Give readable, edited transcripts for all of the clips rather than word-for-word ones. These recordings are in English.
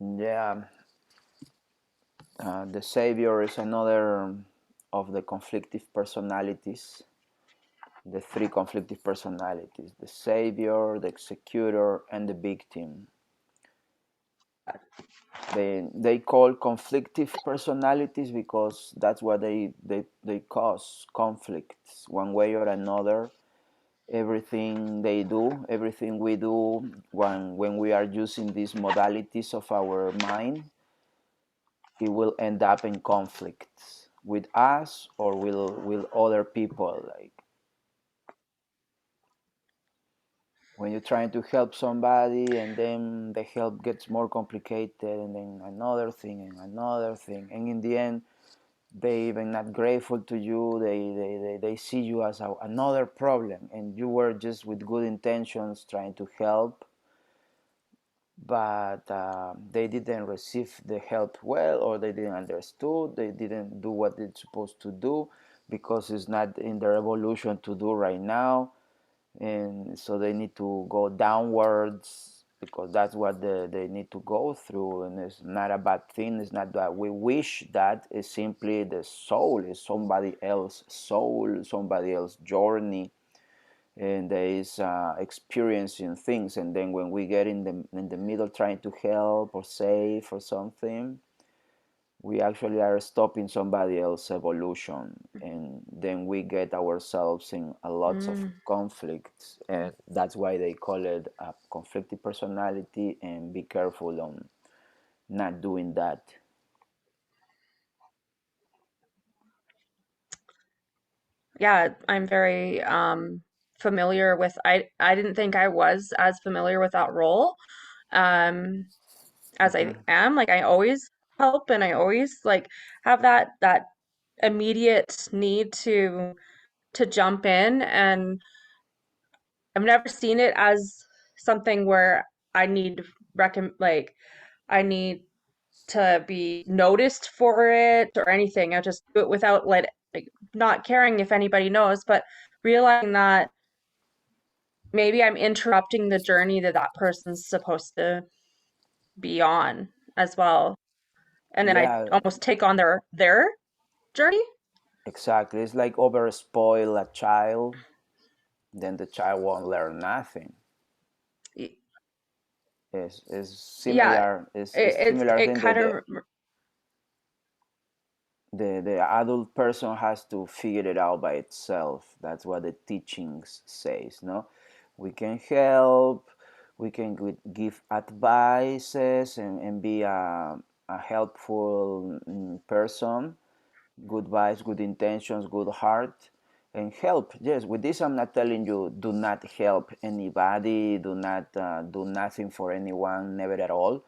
Yeah, the savior is another of the conflictive personalities, the three conflictive personalities: the savior, the executor, and the victim. They call conflictive personalities because that's what they cause conflicts one way or another. Everything they do, everything we do, when we are using these modalities of our mind, it will end up in conflicts with us or with other people. Like when you're trying to help somebody and then the help gets more complicated, and then another thing and another thing, and in the end they even not grateful to you. They see you as another problem, and you were just with good intentions trying to help, but they didn't receive the help well, or they didn't understood, they didn't do what it's supposed to do because it's not in their evolution to do right now, and so they need to go downwards because that's what they need to go through. And it's not a bad thing, it's not that we wish that, it's simply the soul is somebody else's soul, somebody else's journey, and there is experiencing things, and then when we get in the middle trying to help or save or something, we actually are stopping somebody else's evolution, and then we get ourselves in a lots of Mm. conflicts, and that's why they call it a conflictive personality. And be careful on not doing that. Yeah, I'm very familiar with I didn't think I was as familiar with that role um as I Hmm. am. Like I always help and I always like have that immediate need to jump in, and I've never seen it as something where I need like I need to be noticed for it or anything. I just do it without like not caring if anybody knows, but realizing that maybe I'm interrupting the journey that that person's supposed to be on as well. And then I Yeah, almost take on their journey. exactly, it's like over spoil a child, then the child won't learn nothing. Y- Is Yeah, similar, is similar it thing kind that of the adult person has to figure it out by itself. That's what the teachings says. No, we can help, we can give advices, and be a helpful person, good vibes, good intentions, good heart, and help. Yes, with this I'm not telling you do not help anybody, do not do nothing for anyone, never at all.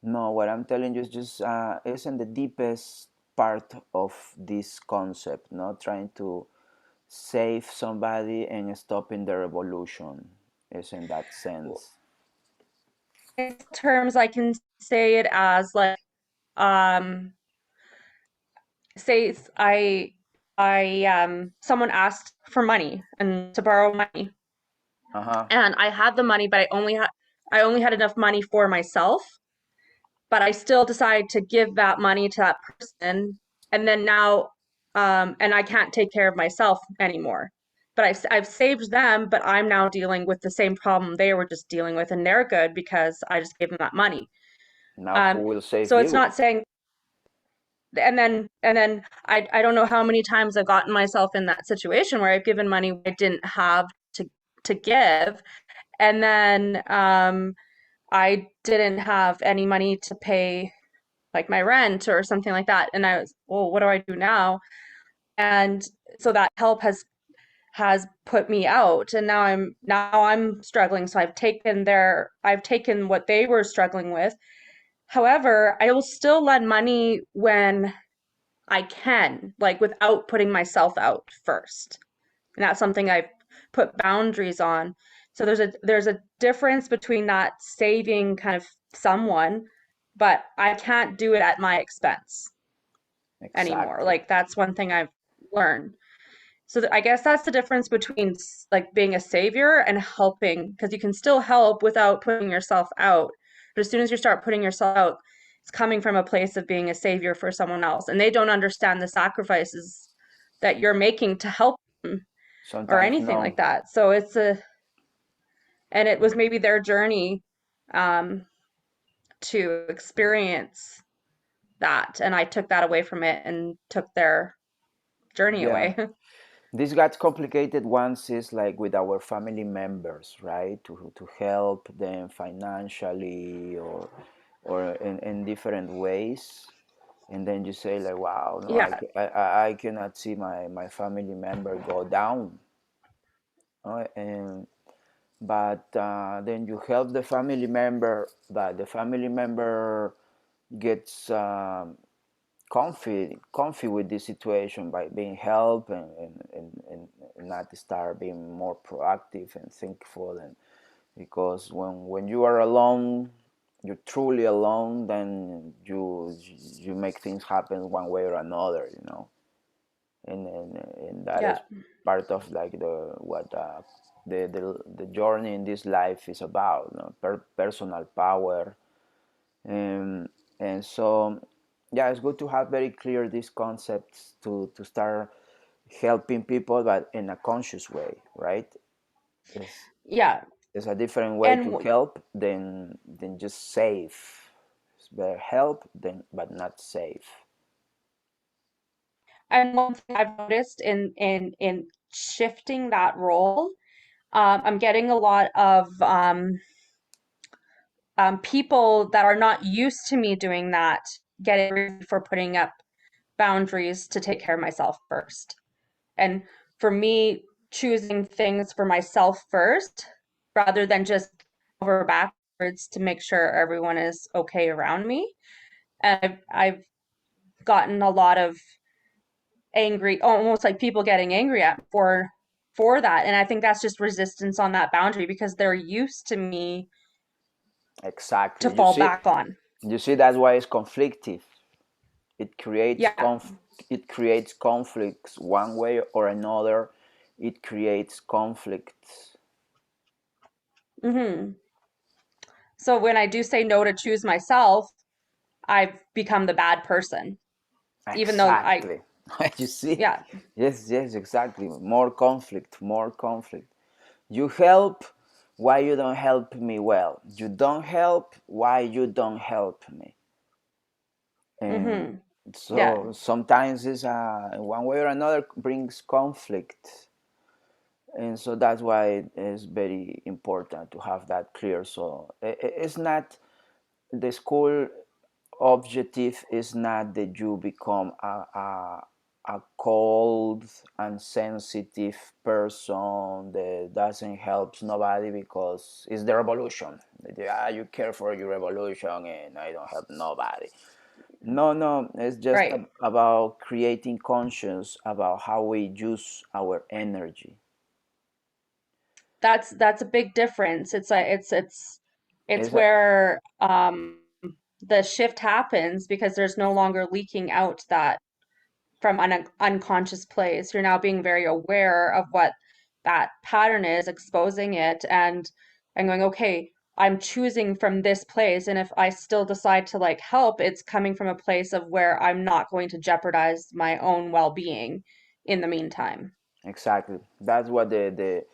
No, what I'm telling you is just is in the deepest part of this concept, not trying to save somebody and stopping their evolution. Is in that sense. in terms I can say it as like um say I someone asked for money and to borrow money, Uh huh. and I had the money, but I only had enough money for myself, but I still decide to give that money to that person, and then now and I can't take care of myself anymore. But I've saved them, but I'm now dealing with the same problem they were just dealing with, and they're good because I just gave them that money. Now who Um, will save so it's you? not saying, and then I don't know how many times I've gotten myself in that situation where I've given money I didn't have to give, and then I didn't have any money to pay like my rent or something like that, and I was, well, what do I do now? And so that help has put me out, and now I'm struggling. So I've taken what they were struggling with. However, I will still lend money when I can, like without putting myself out first. And that's something I've put boundaries on. So there's a difference between not saving kind of someone, but I can't do it at my expense anymore. Exactly. Like that's one thing I've learned. So I guess that's the difference between like being a savior and helping, because you can still help without putting yourself out. But as soon as you start putting yourself out, it's coming from a place of being a savior for someone else, and they don't understand the sacrifices that you're making to help them or Sometimes anything no. like that. So and it was maybe their journey um, to experience that, and I took that away from it and took their journey Yeah. away. This got complicated once is like with our family members, right? To help them financially or in different ways. And then you say like, wow, no, Yeah, I cannot see my family member go down. And but then you help the family member, but the family member gets comfy with this situation by being helped and not start being more proactive and thankful. And because when you are alone, you're truly alone, then you make things happen one way or another, and that yeah, is part of like the what the journey in this life is about, personal power. And so yeah, it's good to have very clear these concepts to start helping people, but in a conscious way, right? it's, yeah. it's a different way And to help than just save. It's better help than but not save. and one thing I've noticed in shifting that role, I'm getting a lot of people that are not used to me doing that, getting ready for putting up boundaries to take care of myself first. And for me, choosing things for myself first rather than just over backwards to make sure everyone is okay around me. And I've gotten a lot of angry, almost like people getting angry at me for that. And I think that's just resistance on that boundary because they're used to me to Exactly. you fall see back on. you see that's why it's conflictive. It creates Yeah. it creates conflicts one way or another. It creates conflicts. Hmm. So when I do say no to choose myself, I've become the bad person, even though Exactly. You see? yeah. Yes, exactly. More conflict, more conflict. You help, why you don't help me well? You don't help, why you don't help me? And Hmm. Yeah. so sometimes it's one way or another brings conflict. And so that's why it's very important to have that clear. So it's not the school objective is not that you become a cold and sensitive person that doesn't help nobody because it's the revolution. Yeah, you care for your revolution and I don't help nobody. No, it's just Right. about creating conscience about how we use our energy. That's a big difference. It's It's a, where the shift happens because there's no longer leaking out that from an unconscious place. You're now being very aware of what that pattern is, exposing it and going, okay, I'm choosing from this place. And if I still decide to like help, it's coming from a place of where I'm not going to jeopardize my own well-being in the meantime. exactly. That's what the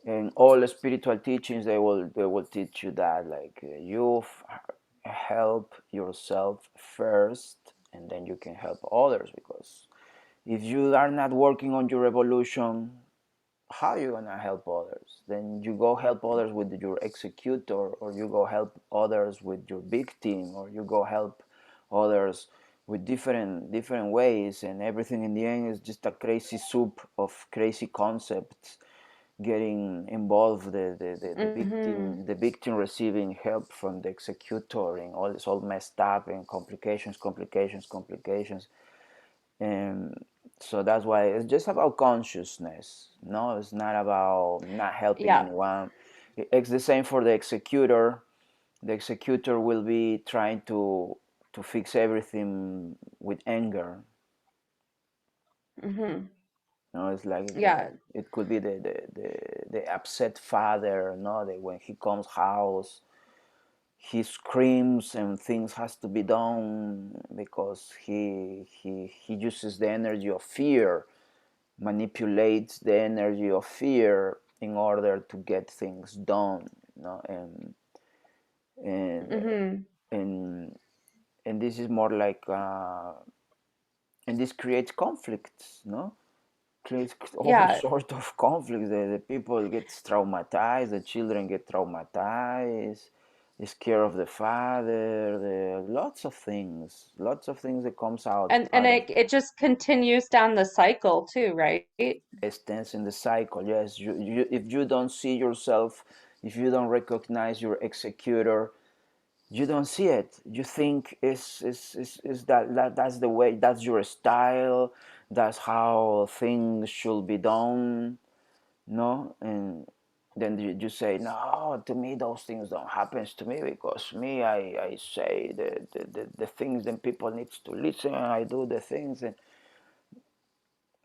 in all the spiritual teachings they will teach you that like help yourself first and then you can help others, because if you are not working on your evolution, how are you gonna help others? Then you go help others with your executor, or you go help others with your victim, or you go help others with different ways, and everything in the end is just a crazy soup of crazy concepts getting involved. The Hmm. victim receiving help from the executor, and all it's all messed up and complications. And so that's why it's just about consciousness. No, it's not about not helping Yeah. anyone. It's the same for the executor. The executor will be trying to fix everything with anger. Hmm. It's like Yeah. it could be the upset father. No, that when he comes house, he screams and things has to be done because he uses the energy of fear, manipulates the energy of fear in order to get things done, you know. And Hmm. and and this is more like and this creates conflicts, no, creates all Yeah. sort of conflicts. The people get traumatized, the children get traumatized, the scare of the father, the lots of things that comes out And of it just continues down the cycle too, right? stands in the cycle. Yes, if you don't see yourself, if you don't recognize your executor, you don't see it. You think is that's the way, that's your style, that's how things should be done, no? And then you say, no, to me those things don't happen to me because me, I say the things that people needs to listen, I do the things, and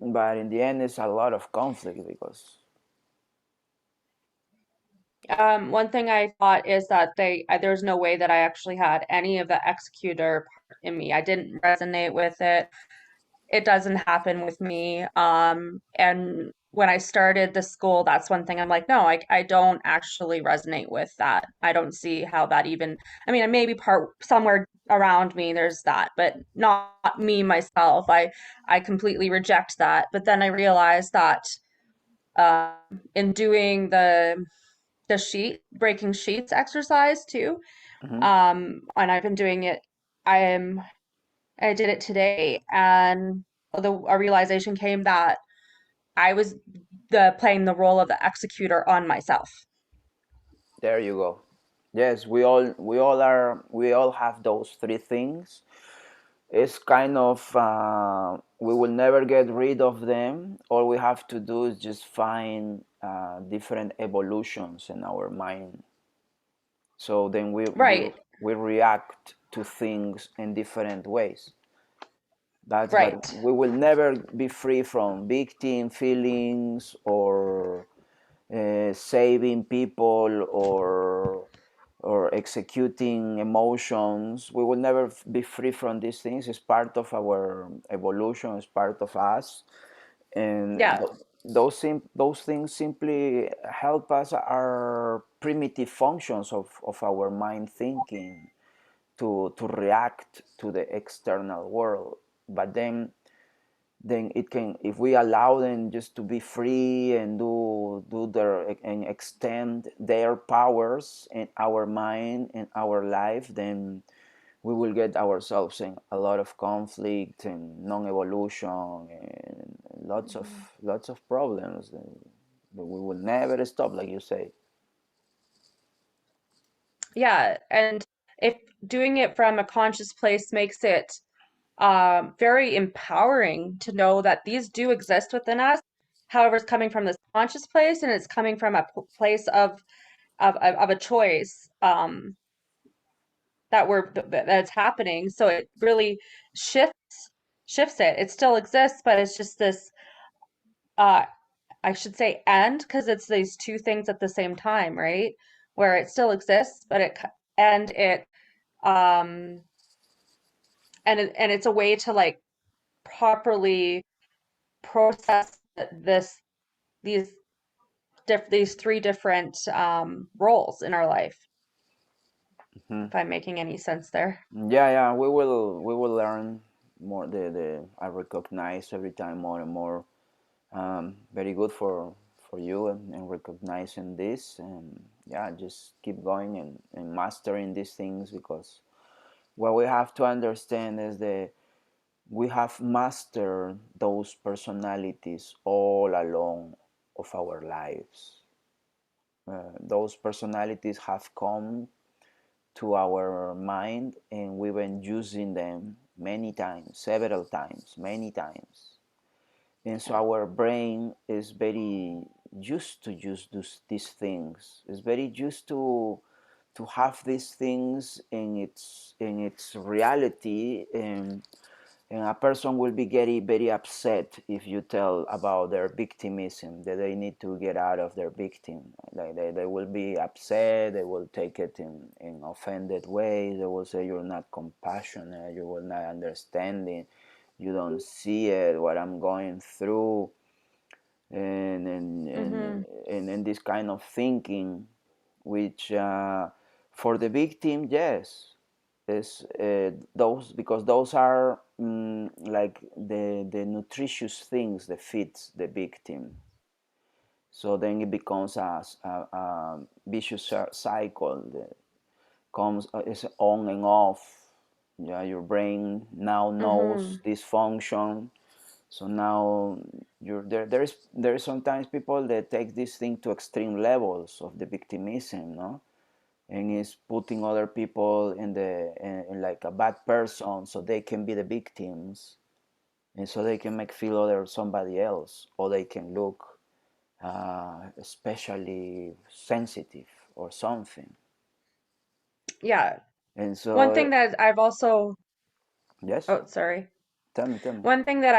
but in the end it's a lot of conflict because One thing I thought is that there's no way that I actually had any of the executor part in me. I didn't resonate with it. It doesn't happen with me. And when I started the school, that's one thing I'm like, no, I don't actually resonate with that. I don't see how that even, I mean, maybe part somewhere around me there's that, but not me myself. I completely reject that. But then I realized that um, in doing the sheet breaking sheets exercise too, mm-hmm. and I've been doing it. I'm I did it today, and a realization came that I was the playing the role of the executor on myself. There you go. Yes, we all have those three things. It's kind of we will never get rid of them. All we have to do is just find different evolutions in our mind. So then Right, we react to things in different ways. That's, but right. we will never be free from victim feelings or saving people or executing emotions. We will never be free from these things. It's part of our evolution. It's part of us, and Yeah. those things simply help us our primitive functions of our mind thinking to react to the external world. But then it can, if we allow them just to be free and do their and extend their powers in our mind and our life, then we will get ourselves in a lot of conflict and non-evolution and Mhm. lots of problems, but we will never stop, like you say. Yeah, and if doing it from a conscious place makes it very empowering to know that these do exist within us. However, it's coming from this conscious place and it's coming from a place of a choice that's happening. So it really shifts it. It still exists, but it's just this uh I should say and because it's these two things at the same time, right? Where it still exists, but and it um and it's a way to like properly process this these these three different roles in our life, Hmm. if I'm making any sense there. Yeah, we will learn more. The I recognize every time more and more. Very good for you and recognizing this, and yeah, just keep going and mastering these things, because what we have to understand is that we have mastered those personalities all along of our lives. Those personalities have come to our mind and we've been using them many times, several times, many times. And so our brain is very used to use these things. It's very used to have these things in its reality, And a person will be getting very upset if you tell about their victimism, that they need to get out of their victim. Like they will be upset, they will take it in offended ways, they will say you're not compassionate, you will not understanding, you don't see it, what I'm going through, and and and, Mm-hmm. and this kind of thinking, which for the victim, yes, is those, because those are like the nutritious things that feeds the victim. So then it becomes a vicious cycle that comes is on and off. Yeah, your brain now knows Mm-hmm. this function, so now you're there. There is sometimes people that take this thing to extreme levels of the victimism, no, and is putting other people in like a bad person so they can be the victims, and so they can make feel other somebody else, or they can look especially sensitive or something. Yeah. And One so thing that I've also, yes, oh, sorry. tell me. One thing that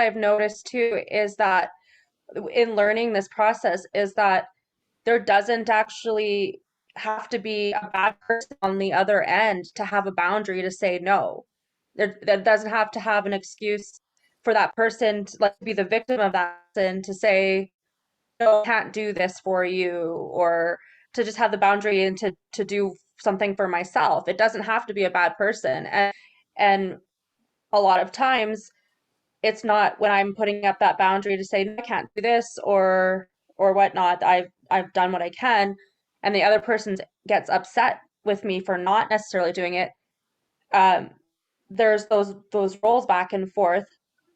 I've noticed too is that in learning this process is that there doesn't actually have to be a bad person on the other end to have a boundary to say no. That doesn't have to have an excuse for that person to like be the victim of that person to say, no, I can't do this for you, or to just have the boundary and to do something for myself. It doesn't have to be a bad person. And a lot of times it's not when I'm putting up that boundary to say, no, I can't do this or whatnot. I've done what I can, and the other person gets upset with me for not necessarily doing it. Um, there's those roles back and forth,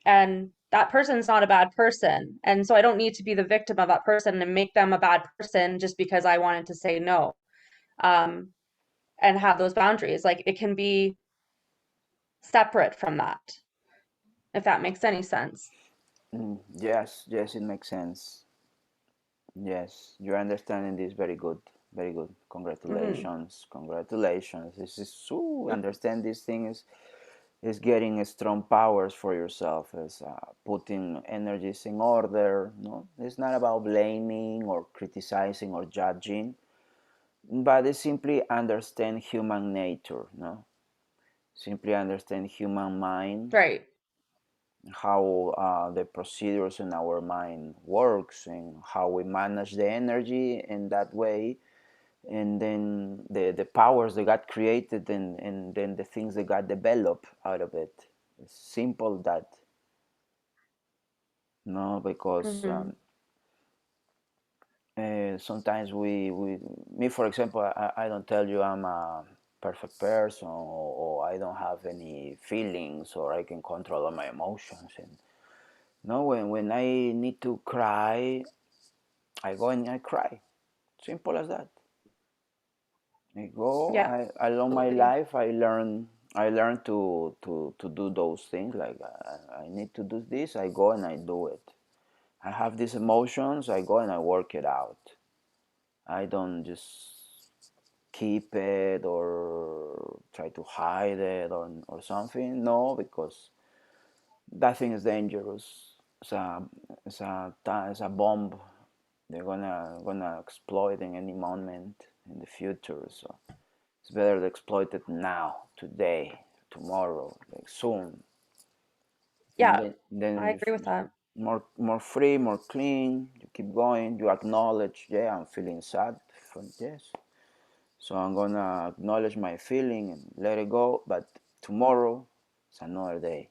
and that person's not a bad person, and so I don't need to be the victim of that person and make them a bad person just because I wanted to say no. Um, and have those boundaries. Like it can be separate from that, if that makes any sense. Yes, yes, it makes sense. Yes, your understanding is very good. Very good. Hmm. Congratulations. Congratulations. This is so understand these things is getting strong powers for yourself, is putting energies in order. No, it's not about blaming or criticizing or judging, but it's simply understand human nature. No, simply understand human mind, Right. how the procedures in our mind works, and how we manage the energy in that way, and then the powers that got created, and then the things that got developed out of it. It's simple that, no, because Hmm. sometimes we me for example, I don't tell you I'm a perfect person, or I don't have any feelings, or I can control all my emotions. And no, when I need to cry, I go and I cry. Simple as that. I go. Yeah, Along my absolutely. life, I learn to do those things. Like I need to do this. I go and I do it. I have these emotions. I go and I work it out. I don't just keep it or try to hide it, or something. No, because that thing is dangerous. It's a bomb. They're gonna exploit in any moment in the future. So it's better to exploit it now, today, tomorrow, like soon, and Yeah, then I you agree with feel that. more free, more clean. You keep going. You acknowledge, yeah, I'm feeling sad. Yes, so I'm gonna acknowledge my feeling and let it go. But tomorrow, it's another day.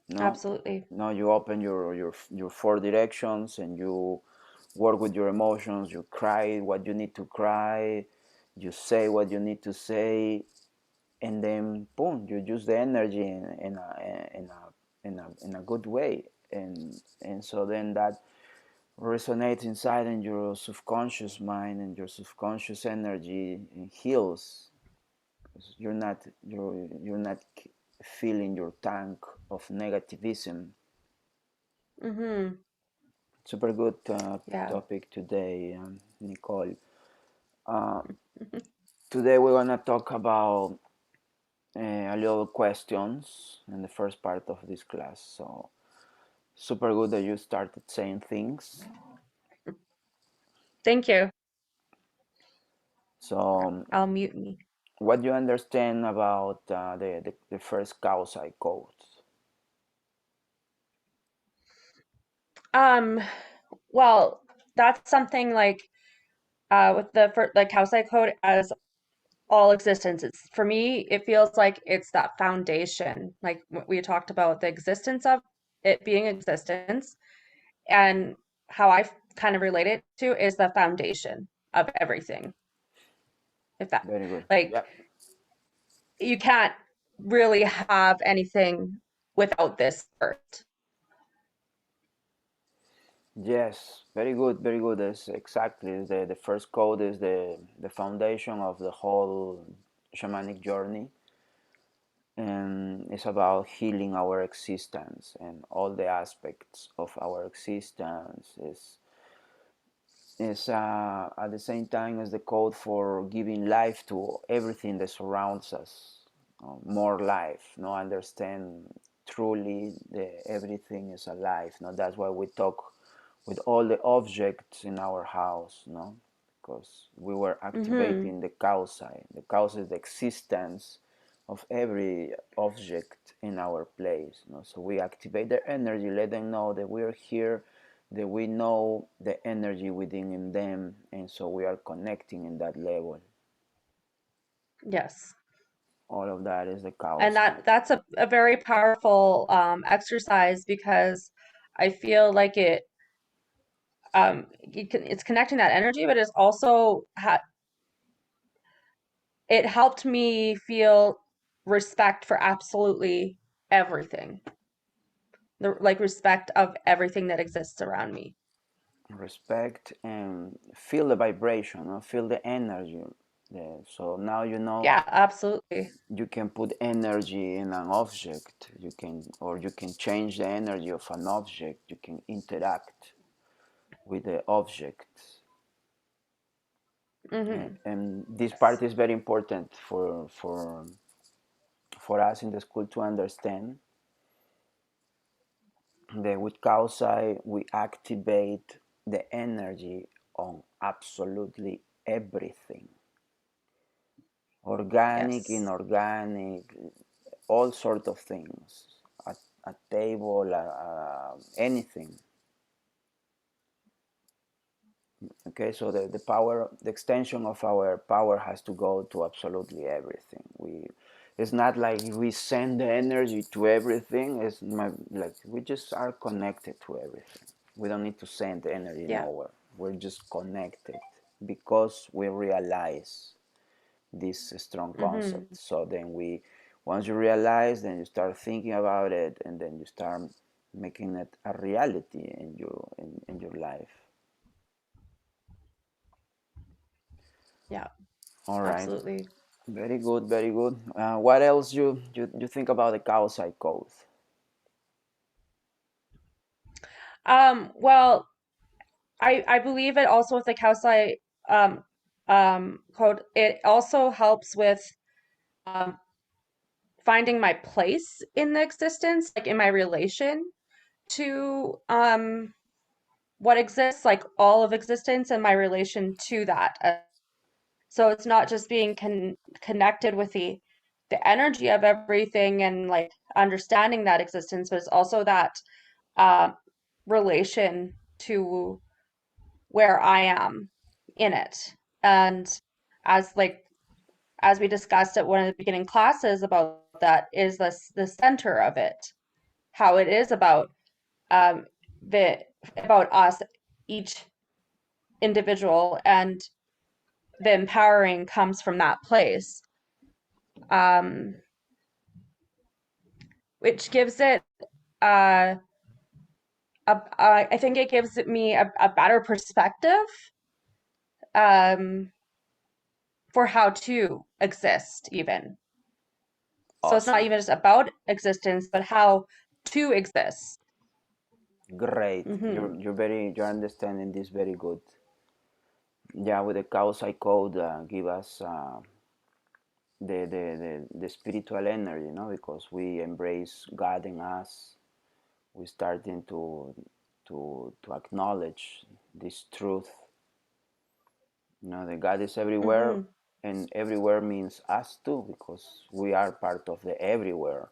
No, Absolutely. no, you open your four directions, and you work with your emotions. You cry what you need to cry. You say what you need to say, and then boom, you use the energy in a good way, and so then that resonates inside in your subconscious mind, and your subconscious energy, and heals. You're not filling your tank of negativism. Hmm. Super good Yeah. topic today, Nicole. uh, Today we're gonna talk about a little questions in the first part of this class. So super good that you started saying things. Thank you. So I'll mute me. what do you understand about the first Kausai codes? Um, well, that's something like with the Calcite code as all existence. It's for me, it feels like it's that foundation, like what we talked about, the existence of it being existence, and how I kind of relate it to is the foundation of everything. If that, Very good. like, Yeah. you can't really have anything without this first. Yes, very good, very good. That's exactly the first code is the foundation of the whole shamanic journey, and it's about healing our existence and all the aspects of our existence is at the same time as the code for giving life to everything that surrounds us, more life. No, understand truly the everything is alive. No, that's why we talk with all the objects in our house. No, because we were Mm-hmm. activating the causa. The causa is the existence of every object in our place. No, so we activate their energy, let them know that we're here, that we know the energy within in them, and so we are connecting in that level. Yes. All of that is the And causa. that's a very powerful exercise because I feel like it's connecting that energy, but it's also it helped me feel respect for absolutely everything, the like respect of everything that exists around me. Respect and feel the vibration, no? Feel the energy. So now you know Yeah, absolutely. you can put energy in an object. You can, or you can change the energy of an object. You can interact with the object. And this part Yes. is very important for us in the school to understand that with Kausai we activate the energy on absolutely everything, organic, Yes. inorganic, all sort of things, a table, anything. Okay, so the power, the extension of our power has to go to absolutely everything. It's not like we send the energy to everything. Like we just are connected to everything. We don't need to send energy Yeah. nowhere. We're just connected because we realize this strong Mm-hmm. concept. So then once you realize, then you start thinking about it, and then you start making it a reality in your life. Yeah, All right. absolutely. Very good, very good. What else you think about the Kaosai code? Well, I believe it also with the Calcite um code, it also helps with um finding my place in the existence, like in my relation to what exists, like all of existence and my relation to that. So it's not just being connected with the energy of everything and like understanding that existence, but it's also that uh, relation to where I am in it. And as like as we discussed at one of the beginning classes about that is the center of it, how it is um the about us, each individual, and the empowering comes from that place, um which gives it uh I think it gives me a better perspective um for how to exist even. So it's not Awesome. even just about existence, but how to exist. Great. Hmm. You're understanding this very good. Yeah, with the Kaosai code, give us the spiritual energy, because we embrace God in us. We're starting to acknowledge this truth, that God is everywhere, Mm-hmm. and everywhere means us too, because we are part of the everywhere.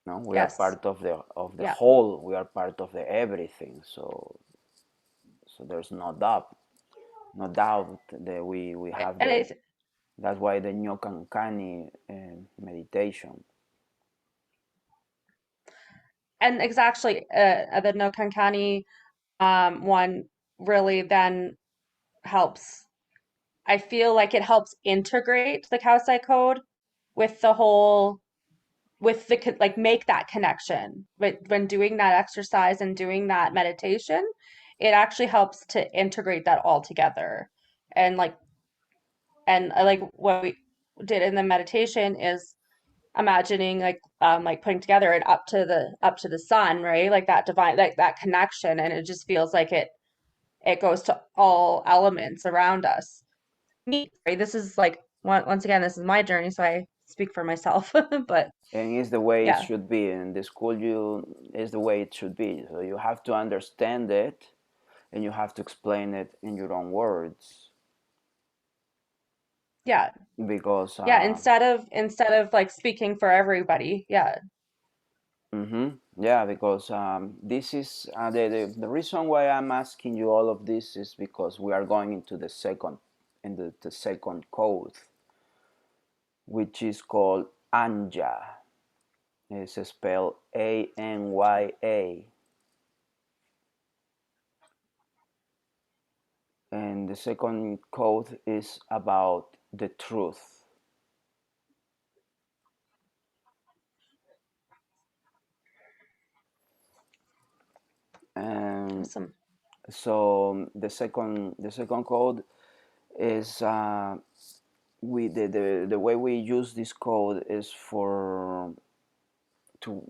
No, we are Yes. part of the Yeah. whole. We are part of the everything. So there's no doubt that we have And the. it, That's why the Nyokankani meditation. and exactly, the no kankani one really then helps. I feel like it helps integrate the Kausai code with the whole, with the like make that connection. But when doing that exercise and doing that meditation, it actually helps to integrate that all together. And like what we did in the meditation is imagining like putting together and up to the sun, right? Like that divine, like that connection, and it just feels like it goes to all elements around us. Me, right? This is like once again, this is my journey, so I speak for myself. But And it's the way it yeah, should be. In the school, you is the way it should be. So you have to understand it, and you have to explain it in your own words, yeah, because yeah. Instead of like speaking for everybody, yeah, yeah, because this is the reason why I'm asking you all of this is because we are going into the second code, which is called Anya. It's spelled Anya, and the second code is about the truth. And awesome. so the second code is we the way we use this code is for to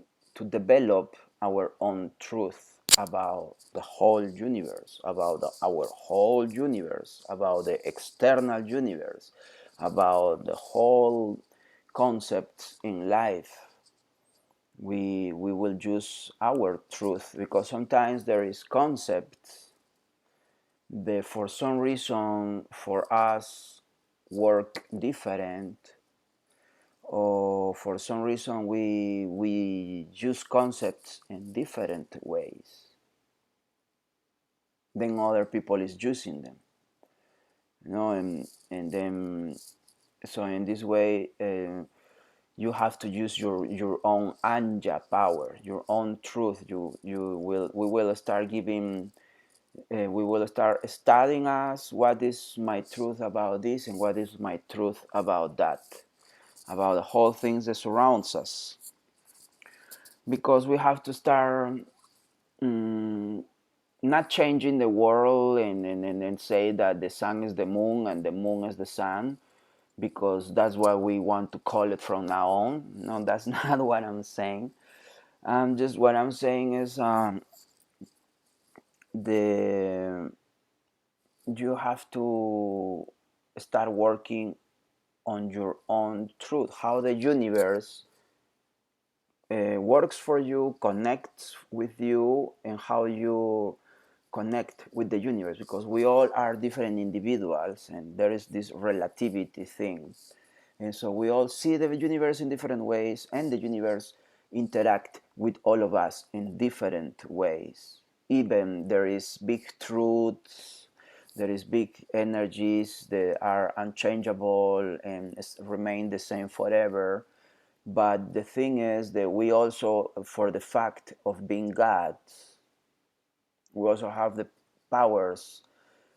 develop our own truth about the whole universe, about our whole universe, about the external universe, about the whole concepts in life. We will use our truth, because sometimes there is concepts that for some reason for us work different, or for some reason we use concepts in different ways than other people is using them, and then so in this way you have to use your own anja power, your own truth. You will we will start giving we will start studying us what is my truth about this and what is my truth about that, about the whole things that surrounds us, because we have to start not changing the world and say that the sun is the moon and the moon is the sun, because that's what we want to call it from now on. No, that's not what I'm saying. Just what I'm saying is the you have to start working on your own truth, how the universe works for you, connects with you, and how you connect with the universe, because we all are different individuals and there is this relativity thing, and so we all see the universe in different ways, and the universe interact with all of us in different ways. Even there is big truths, there is big energies that are unchangeable and remain the same forever. But the thing is that we also, for the fact of being gods, we also have the powers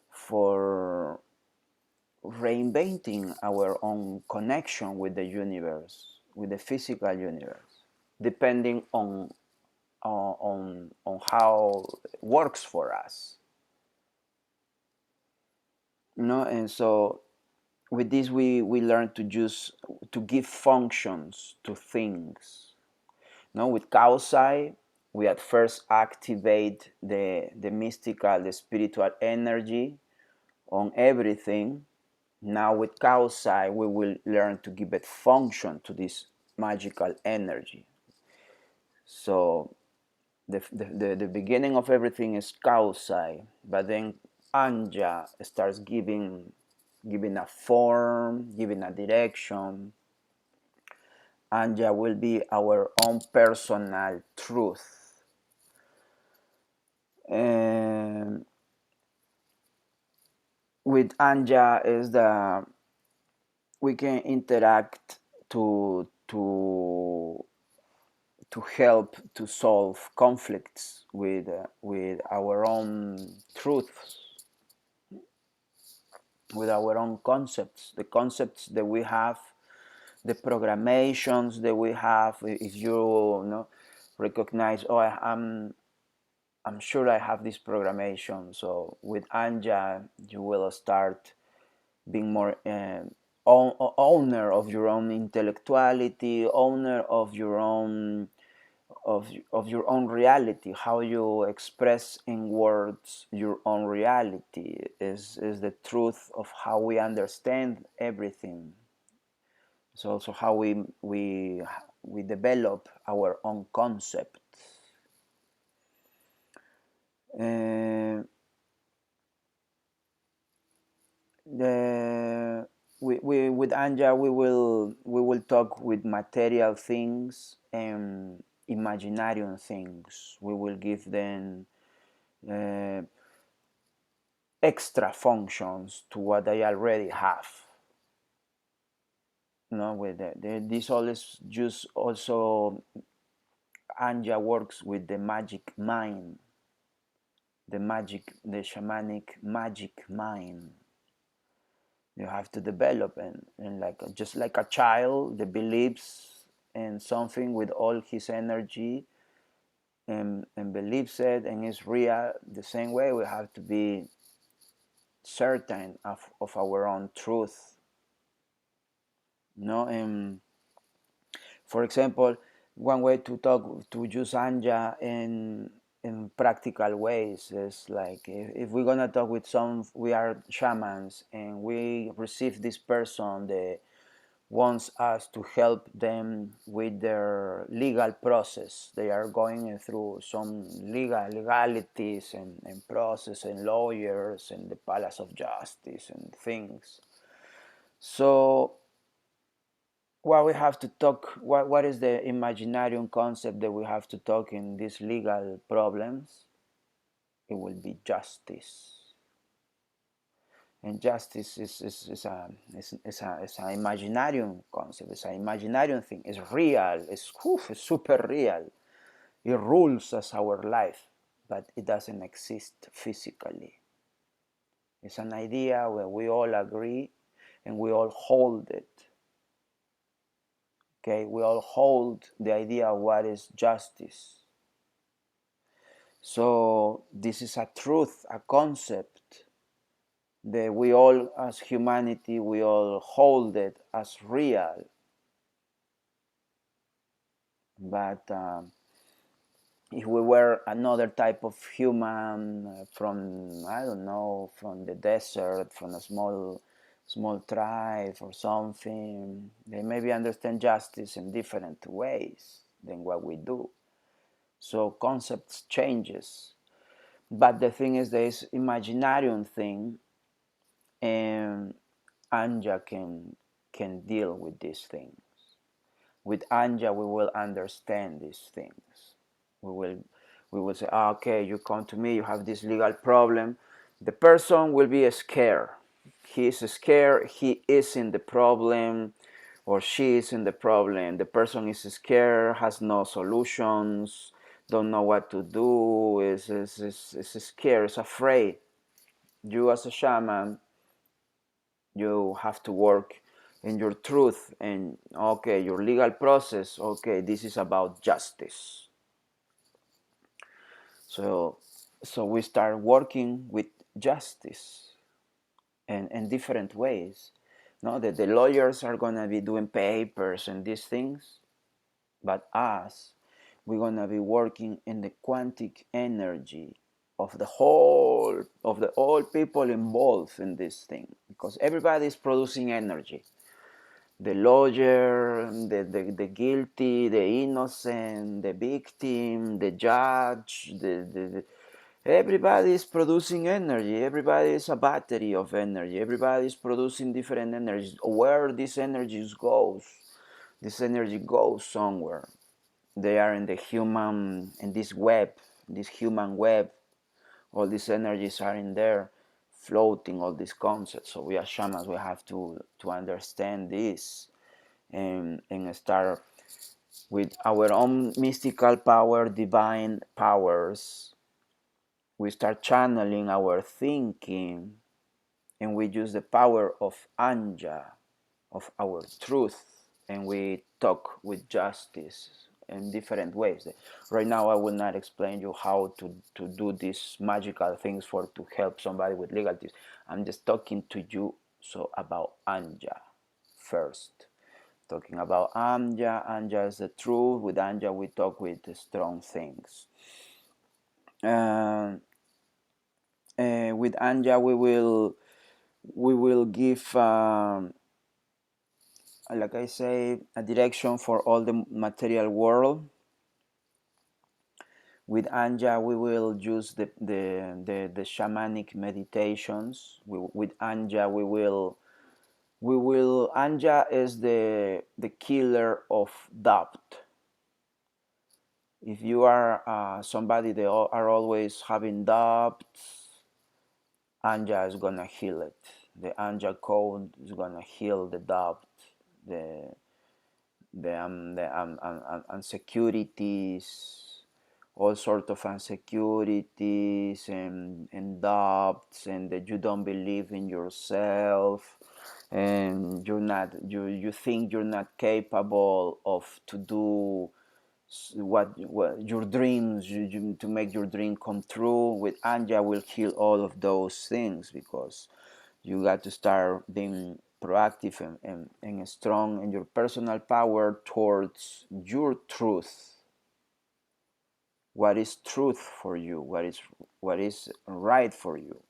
for reinventing our own connection with the universe, with the physical universe, depending on how it works for us. And so with this we learn to use to give functions to things. With Kaosai, we at first activate the mystical, the spiritual energy on everything, Now with Kaosai, we will learn to give it function to this magical energy. So the beginning of everything is Kaosai, but then Anya starts giving a form, giving a direction. Anya will be our own personal truth. And with Anja is the we can interact to help to solve conflicts with our own truths, with our own concepts, the concepts that we have, the programations that we have. If you know recognize, oh, I'm sure I have this programmation. So with Anja, you will start being more owner of your own intellectuality, owner of your own reality. How you express in words your own reality is the truth of how we understand everything. It's also how we develop our own concepts. Uh, the we with Anja we will talk with material things and imaginary things. We will give them uh, extra functions to what they already have. No, with this all is just also Anja works with the magic mind, the shamanic magic mind. You have to develop and like just like a child that believes in something with all his energy and believes it and is real. The same way we have to be certain of our own truth. No, and for example, one way to talk to use Anja in practical ways is like if we're gonna talk with some, we are shamans and we receive this person that wants us to help them with their legal process. They are going through some legalities and process and lawyers and the Palace of Justice and things. So what we have to talk, what is the imaginarium concept that we have to talk in these legal problems? It will be justice. And justice is an imaginarium concept. It's an imaginarium thing. It's real. It's super real. It rules as our life, but it doesn't exist physically. It's an idea where we all agree and we all hold it. Okay, we all hold the idea of what is justice. So this is a truth, a concept that we all, as humanity, we all hold it as real. But if we were another type of human from, I don't know, from the desert, from a small tribe or something, they maybe understand justice in different ways than what we do. So concepts changes. But the thing is, there is imaginarium thing, and Anja can deal with these things. With Anja, we will understand these things. We will we will say, okay, you come to me, you have this legal problem. The person will be scared. He is scared. He is in the problem, or she is in the problem. The person is scared, has no solutions, don't know what to do, is scared, is afraid. You as a shaman, you have to work in your truth and okay, your legal process, okay, this is about justice. So so we start working with justice and in different ways. No, that the lawyers are gonna be doing papers and these things, but us, we're gonna be working in the quantic energy of the whole of the all people involved in this thing. because everybody is producing energy. The lawyer, the guilty, the innocent, the victim, the judge, everybody is producing energy. Everybody is a battery of energy. Everybody is producing different energies. Where this energy goes somewhere. They are in the human, in this web, this human web. All these energies are in there, floating. All these concepts. So we as shamans, we have to understand this and start with our own mystical power, divine powers. We start channeling our thinking, and we use the power of Anya, of our truth, and we talk with justice in different ways. Right now, I will not explain you how to do these magical things for to help somebody with legalities. I'm just talking to you so about Anya first. Talking about Anya, Anya is the truth. With Anya, we talk with strong things. Uh, with Anya, we will give, like I say, a direction for all the material world. With Anya, we will use the shamanic meditations. With Anya, we will. Anya is the killer of doubt. If you are somebody that are always having doubts, Anja is gonna heal it. The Anja code is gonna heal the doubt, the the insecurities, all sort of insecurities and doubts, and that you don't believe in yourself, and you think you're not capable of to do what your dreams, to make your dream come true. With Anja will heal all of those things, because you got to start being proactive and strong in your personal power towards your truth. What is truth for you? What is right for you?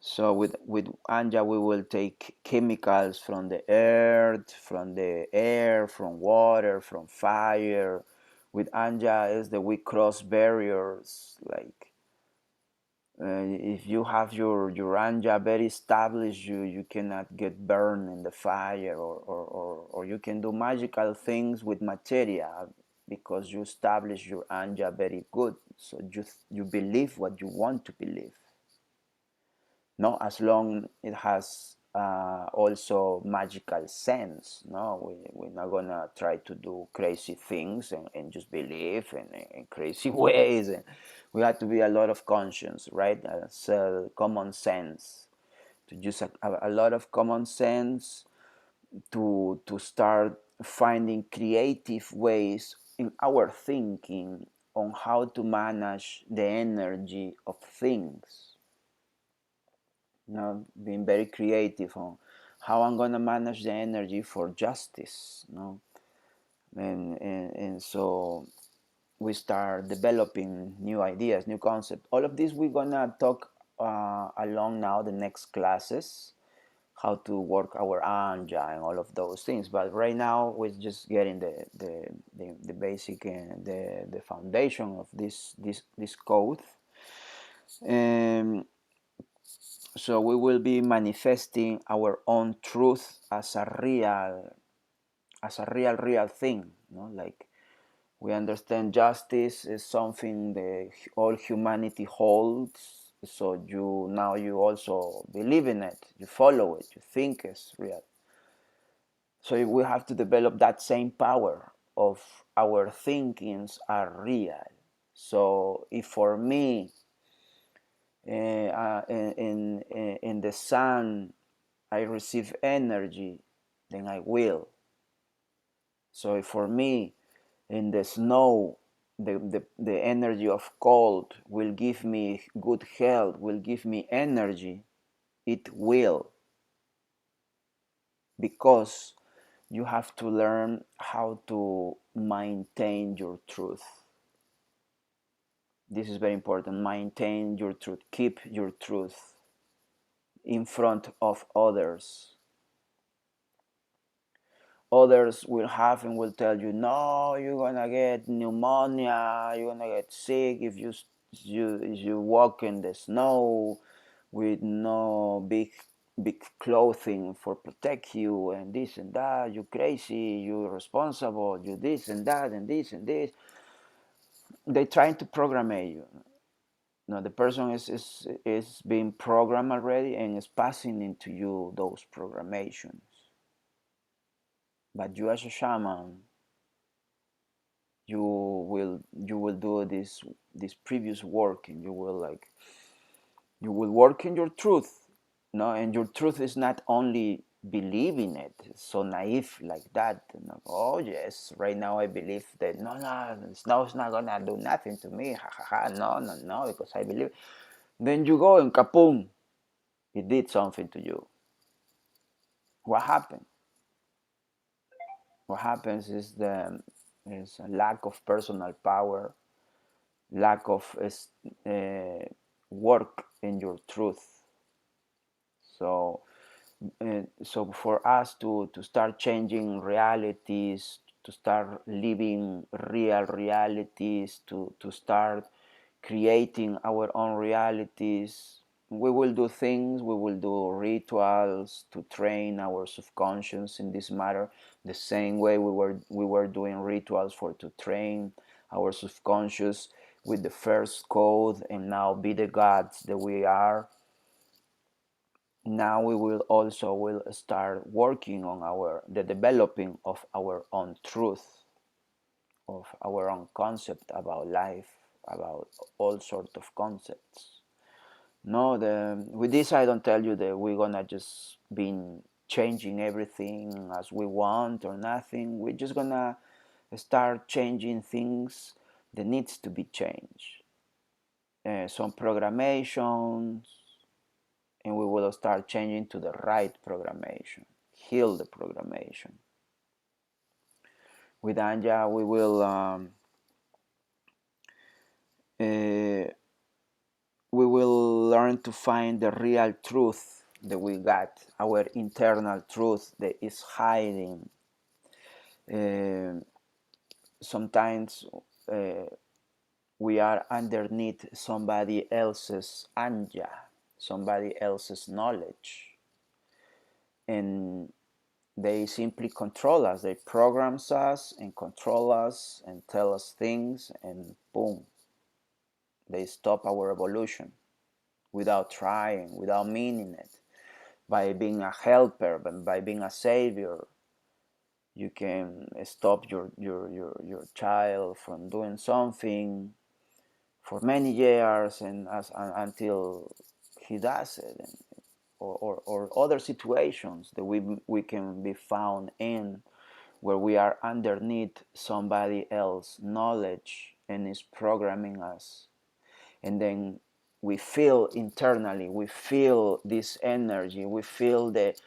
So with Anja, we will take chemicals from the earth, from the air, from water, from fire. With Anja is that we cross barriers. Like if you have your Anja very established, you cannot get burned in the fire, or you can do magical things with materia, because you establish your Anja very good. So you believe what you want to believe, no, as long it has also magical sense. No, we're not gonna try to do crazy things and just believe in crazy ways, and we have to be a lot of conscience, right? Common sense, to use a lot of common sense to start finding creative ways in our thinking on how to manage the energy of things. Being very creative on how I'm gonna manage the energy for justice. And so we start developing new ideas, new concepts. All of this we're gonna talk along now the next classes, how to work our anja and all of those things. But right now we're just getting the basic and the foundation of this code. Um, so we will be manifesting our own truth as a real thing. Like, we understand justice is something that all humanity holds. So you also believe in it, you follow it, you think it's real. So we have to develop that same power of our thinkings are real. So if for me, in the sun, I receive energy, then I will. So if for me, in the snow, the energy of cold will give me good health, will give me energy, it will. Because you have to learn how to maintain your truth. This is very important. Maintain your truth. Keep your truth. in front of others. Others will have and will tell you, no, you're gonna get pneumonia, you're gonna get sick if you walk in the snow with no big clothing for protect you, and this and that, you crazy, you irresponsible, you this and that, and this and this. They trying to program you. No, the person is being programmed already and is passing into you those programations. But you as a shaman, you will do this previous work, and you will work in your truth. No, and your truth is not only believing it so naive like that. Oh yes, right now I believe that no, snow's not gonna do nothing to me, ha ha ha, no, because I believe. Then you go and kapoom, it did something to you. What happened? What happens is a lack of personal power, lack of uh, work in your truth. So, so for us to start changing realities, to start living real realities, to start creating our own realities, we will do things, we will do rituals to train our subconscious in this matter, the same way we were doing rituals for to train our subconscious with the first code, and now be the gods that we are. Now we will start working on our the developing of our own truth, of our own concept about life, about all sorts of concepts. No, with this I don't tell you that we're gonna just be changing everything as we want or nothing. We're just gonna start changing things that needs to be changed. Some programations, and we will start changing to the right programmation, heal the programmation. With Anya, uh, we will learn to find the real truth that we got, our internal truth that is hiding. Uh, Sometimes we are underneath somebody else's Anya, somebody else's knowledge, and they simply control us. They program us and control us and tell us things, and boom, they stop our evolution without trying, without meaning it. By being a helper, by being a savior, you can stop your child from doing something for many years, and until he does it, or other situations that we can be found in, where we are underneath somebody else's knowledge and is programming us. And then we feel internally, we feel this energy, we feel that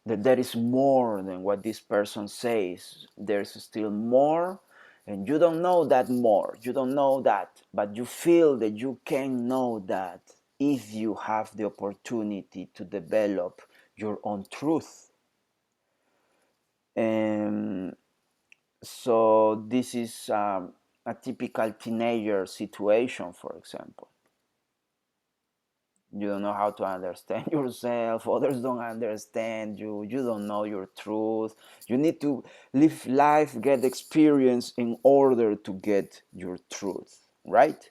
there is more than what this person says. There's still more, and you don't know that more. You don't know that, but you feel that you can know that if you have the opportunity to develop your own truth. And so this is a typical teenager situation, for example. You don't know how to understand yourself, others don't understand you, you don't know your truth. You need to live life, get experience in order to get your truth, right?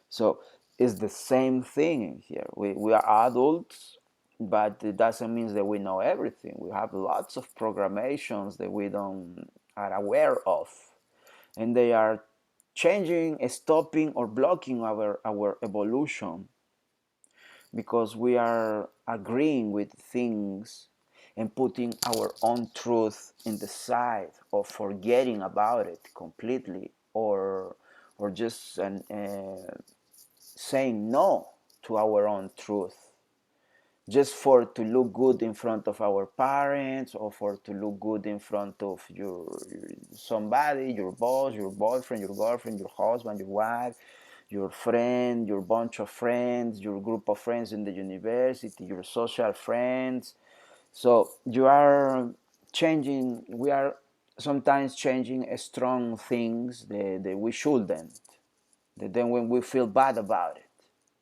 So it's the same thing in here. We are adults, but it doesn't mean that we know everything. We have lots of programations that we don't are aware of, and they are changing, stopping, or blocking our evolution, because we are agreeing with things and putting our own truth in the side, or forgetting about it completely, or just saying no to our own truth, just for to look good in front of our parents, or for to look good in front of your somebody, your boss, your boyfriend, your girlfriend, your husband, your wife, your friend, your bunch of friends, your group of friends in the university, your social friends. So you are changing, we are sometimes changing strong things that we shouldn't. That then when we feel bad about it,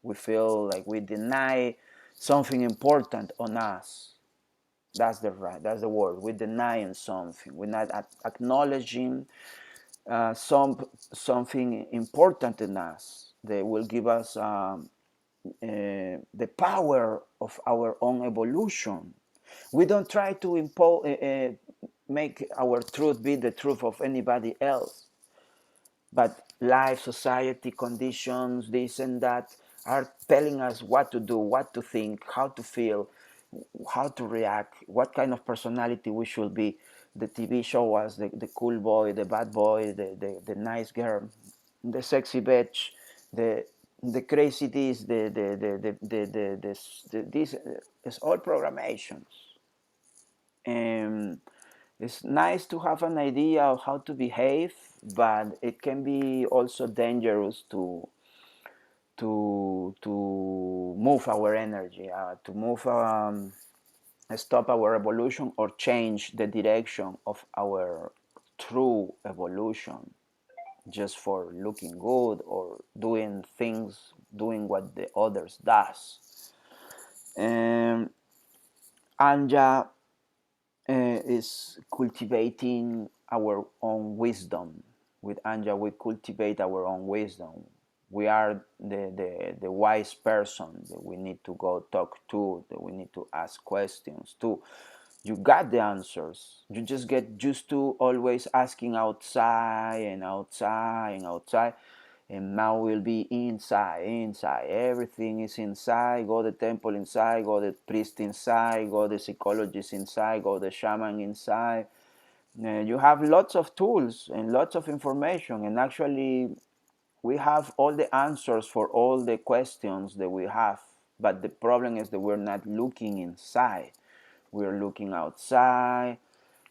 we feel like we deny something important on us. That's the word. We're denying something. We're not acknowledging something important in us that will give us the power of our own evolution. We don't try to impose, make our truth be the truth of anybody else, but life, society, conditions, this and that are telling us what to do, what to think, how to feel, how to react, what kind of personality we should be. The TV show was the cool boy, the bad boy, the nice girl, the sexy bitch, the the crazy this, this, it's all programations. And it's nice to have an idea of how to behave, but it can be also dangerous to move our energy, to move stop our evolution or change the direction of our true evolution just for looking good or doing things, doing what the others does. Um, Anja is cultivating our own wisdom. With Anja, we cultivate our own wisdom. We are the wise person that we need to go talk to, that we need to ask questions to. You got the answers. You just get used to always asking outside and outside and outside. And now we'll be inside, inside. Everything is inside. Go the temple inside, go the priest inside, go the psychologist inside, go the shaman inside. You have lots of tools and lots of information, and actually, we have all the answers for all the questions that we have. But the problem is that we're not looking inside. We're looking outside.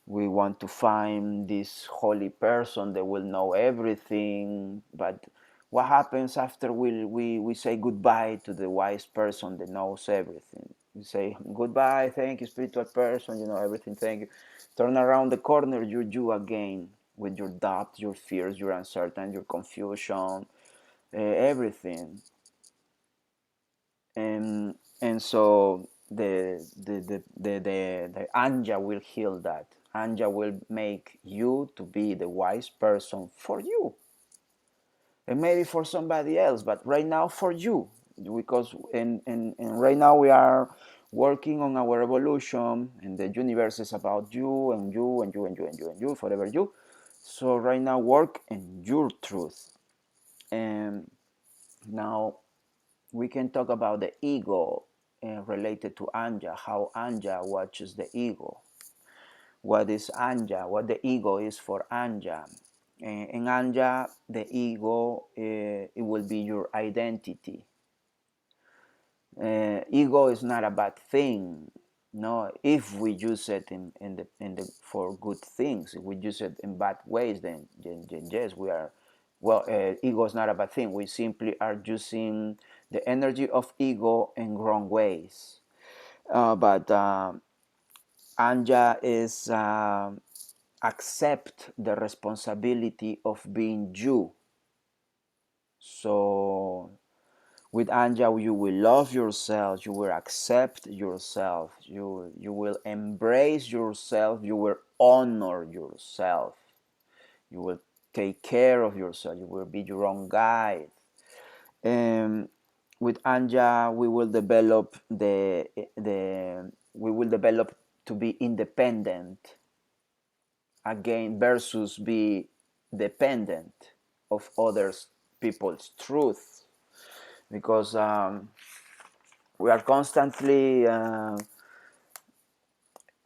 We want to find this holy person that will know everything. But what happens after we say goodbye to the wise person that knows everything? We say goodbye, thank you, spiritual person, you know everything, thank you. Turn around the corner, you're you again with your doubts, your fears, your uncertainty, your confusion, everything. And so the Anja will heal that. Anja will make you to be the wise person for you, and maybe for somebody else, but right now for you, because and right now we are working on our evolution, and the universe is about you and you and you and you and you and you, forever you. So right now work in your truth. And now we can talk about the ego related to Anja, how Anja watches the ego. What is Anja? What the ego is for Anja? In Anja, the ego it will be your identity. Ego is not a bad thing. No, if we use it in the for good things, if we use it in bad ways, then yes, we are. Well, ego is not a bad thing. We simply are using the energy of ego in wrong ways. But Anja is accept the responsibility of being you. So with Anja, you will love yourself, you will accept yourself, you will embrace yourself, you will honor yourself, you will take care of yourself, you will be your own guide. Um, with Anja, we will develop the we will develop to be independent again versus be dependent of others people's truth, because we are constantly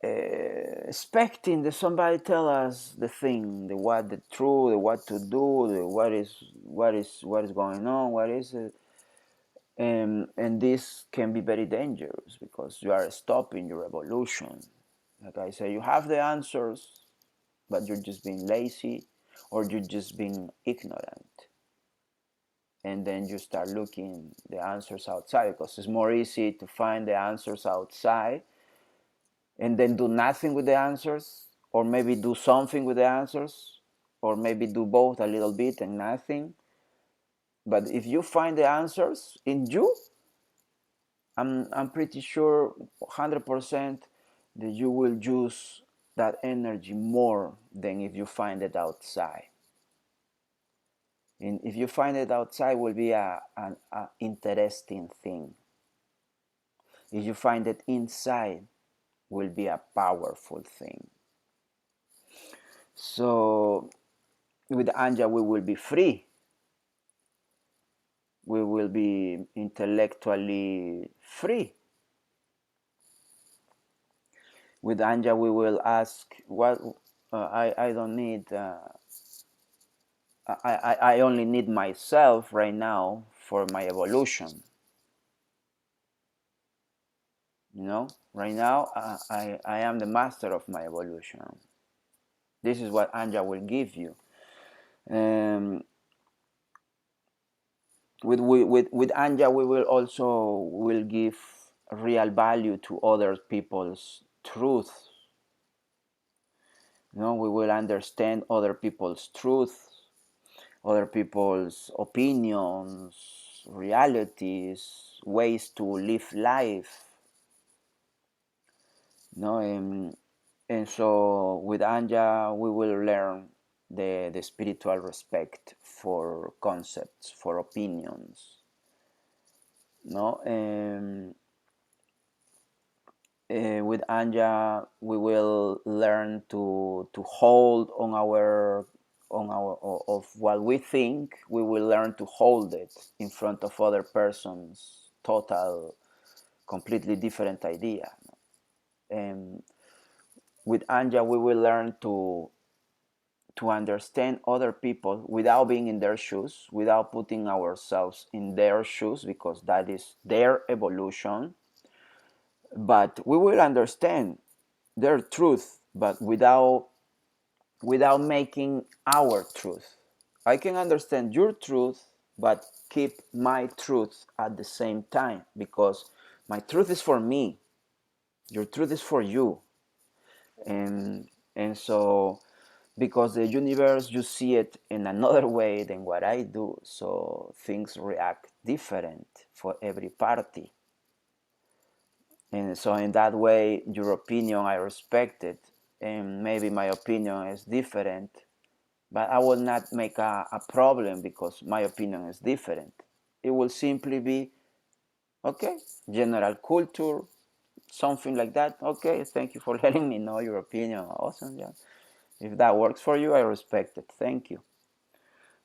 expecting that somebody tell us the thing, the what, the truth, the what to do, the what is going on, what is it, and this can be very dangerous because you are stopping your evolution. Like I say, you have the answers, but you're just being lazy, or you're just being ignorant. and then you start looking the answers outside, because it's more easy to find the answers outside and then do nothing with the answers, or maybe do something with the answers, or maybe do both a little bit and nothing. But if you find the answers in you, I'm pretty sure 100% that you will use that energy more than if you find it outside. And if you find it outside, will be a interesting thing. If you find it inside, will be a powerful thing. So with Anja, we will be free. We will be intellectually free. With Anja, we will ask, what I don't need. I only need myself right now for my evolution. Right now I am the master of my evolution. This is what Anja will give you. Um, with Anja, we will also will give real value to other people's truth. We will understand other people's truth, other people's opinions, realities, ways to live life. And so with Anja, we will learn the spiritual respect for concepts, for opinions. No, with Anja, we will learn to hold on our of what we think. We will learn to hold it in front of other persons. Completely different idea. And with Anja, we will learn to understand other people without being in their shoes, without putting ourselves in their shoes, because that is their evolution. But we will understand their truth, but without making our truth. I can understand your truth, but keep my truth at the same time, because my truth is for me, your truth is for you. And so, because the universe, you see it in another way than what I do, so things react different for every party. And so in that way, your opinion, I respect it, and maybe my opinion is different, but I will not make a problem because my opinion is different. It will simply be, okay, general culture, something like that. Okay, thank you for letting me know your opinion. Awesome, yeah. If that works for you, I respect it. Thank you.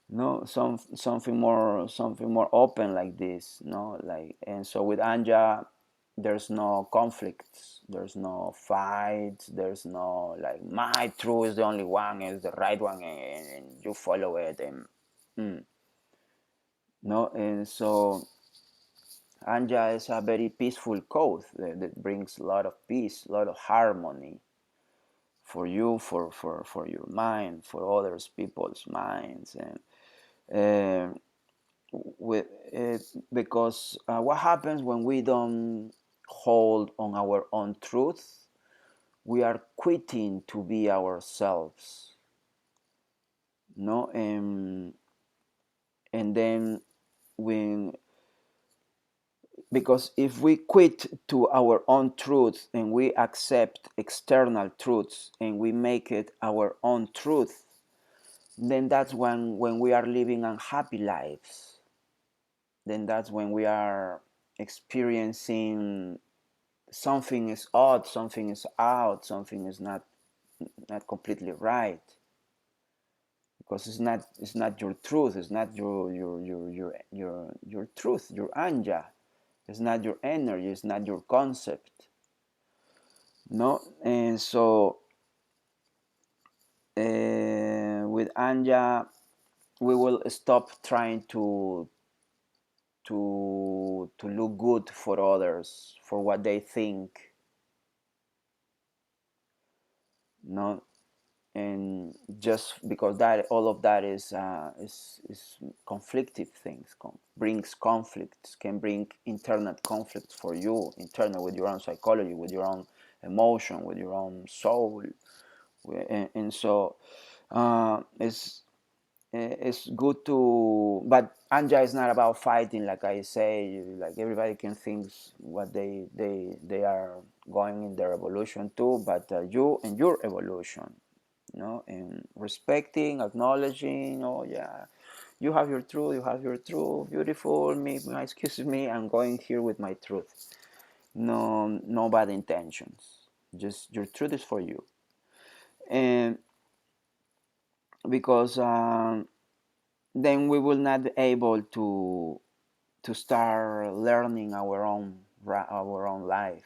No, something more open like this. No, like, and so with Anja, there's no conflicts, there's no fights, there's no like my truth is the only one, is the right one, and you follow it, and no, and so Anja is a very peaceful code that brings a lot of peace, a lot of harmony for you, for your mind, for others people's minds, and with it, because what happens when we don't hold on our own truth, we are quitting to be ourselves, no, and then when, because if we quit to our own truth and we accept external truths and we make it our own truth, then that's when we are living unhappy lives. Then that's when we are experiencing something is odd, something is out, something is not completely right, because it's not your truth, it's not your truth, your Anja. It's not your energy, it's not your concept. No, and so with Anja, we will stop trying to look good for others, for what they think. No, and just because that all of that is conflictive things, brings conflicts, can bring internal conflicts for you, internal, with your own psychology, with your own emotion, with your own soul. And so it's good to, but anja is not about fighting, like I say. Like everybody can think what they are going in their evolution too, but you and your evolution, and respecting, acknowledging, oh yeah, you have your truth, you have your truth, beautiful, me, excuse me, I'm going here with my truth. No bad intentions, just your truth is for you. And because then we will not be able to start learning our own life.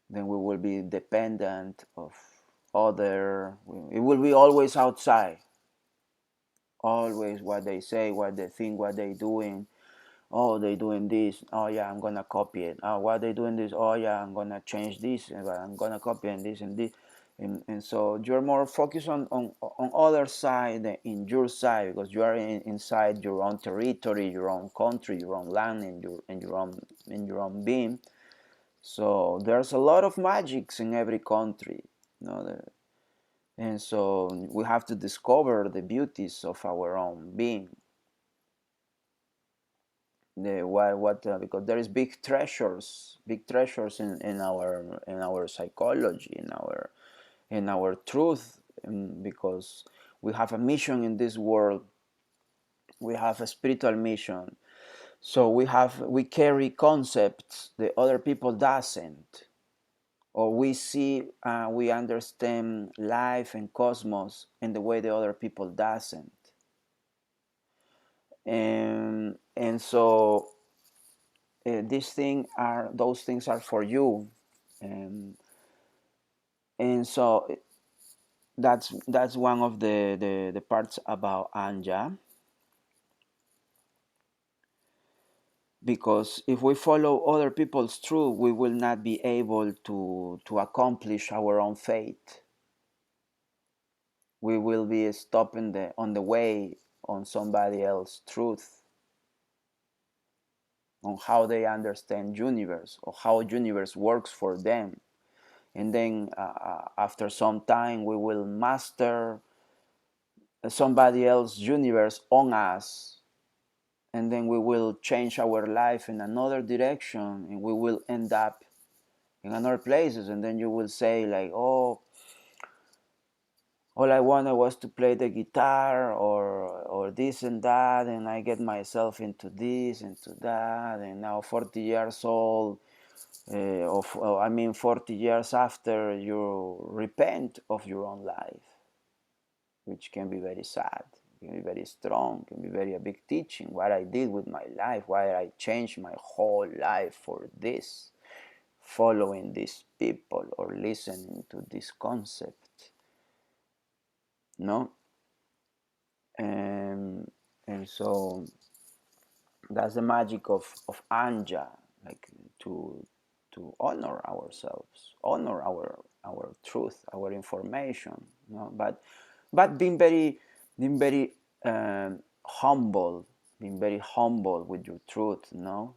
Then we will be dependent of other. It will be always outside, always what they say, what they think, what they doing. Oh, they doing this. Oh yeah, I'm gonna copy it. Oh, what they doing this? Oh yeah, I'm gonna change this. I'm gonna copy and this and this. And so you're more focused on other side than in your side, because you are inside your own territory, your own country, your own land, and your own being. So there's a lot of magics in every country, you know. And so we have to discover the beauties of our own being. Because there is big treasures in our psychology, in our truth, because we have a mission in this world. We have a spiritual mission. So we carry concepts that other people doesn't, or we understand life and cosmos in the way the other people doesn't. And so those things are for you. And so that's one of the parts about anja, because if we follow other people's truth, we will not be able to accomplish our own fate. We will be stopping on the way on somebody else's truth, on how they understand universe, or how universe works for them. And then after some time we will master somebody else's universe on us, and then we will change our life in another direction, and we will end up in another places. And then you will say like, oh, all I wanted was to play the guitar, or this and that, and I get myself into this, into that, and now 40 years old, 40 years after, you repent of your own life, which can be very sad, can be very strong, can be very a big teaching. What I did with my life, why I changed my whole life for this, following these people or listening to this concept, no? And so that's the magic of anja, like to honor ourselves, honor our truth, our information, but being very humble, being very humble with your truth, no?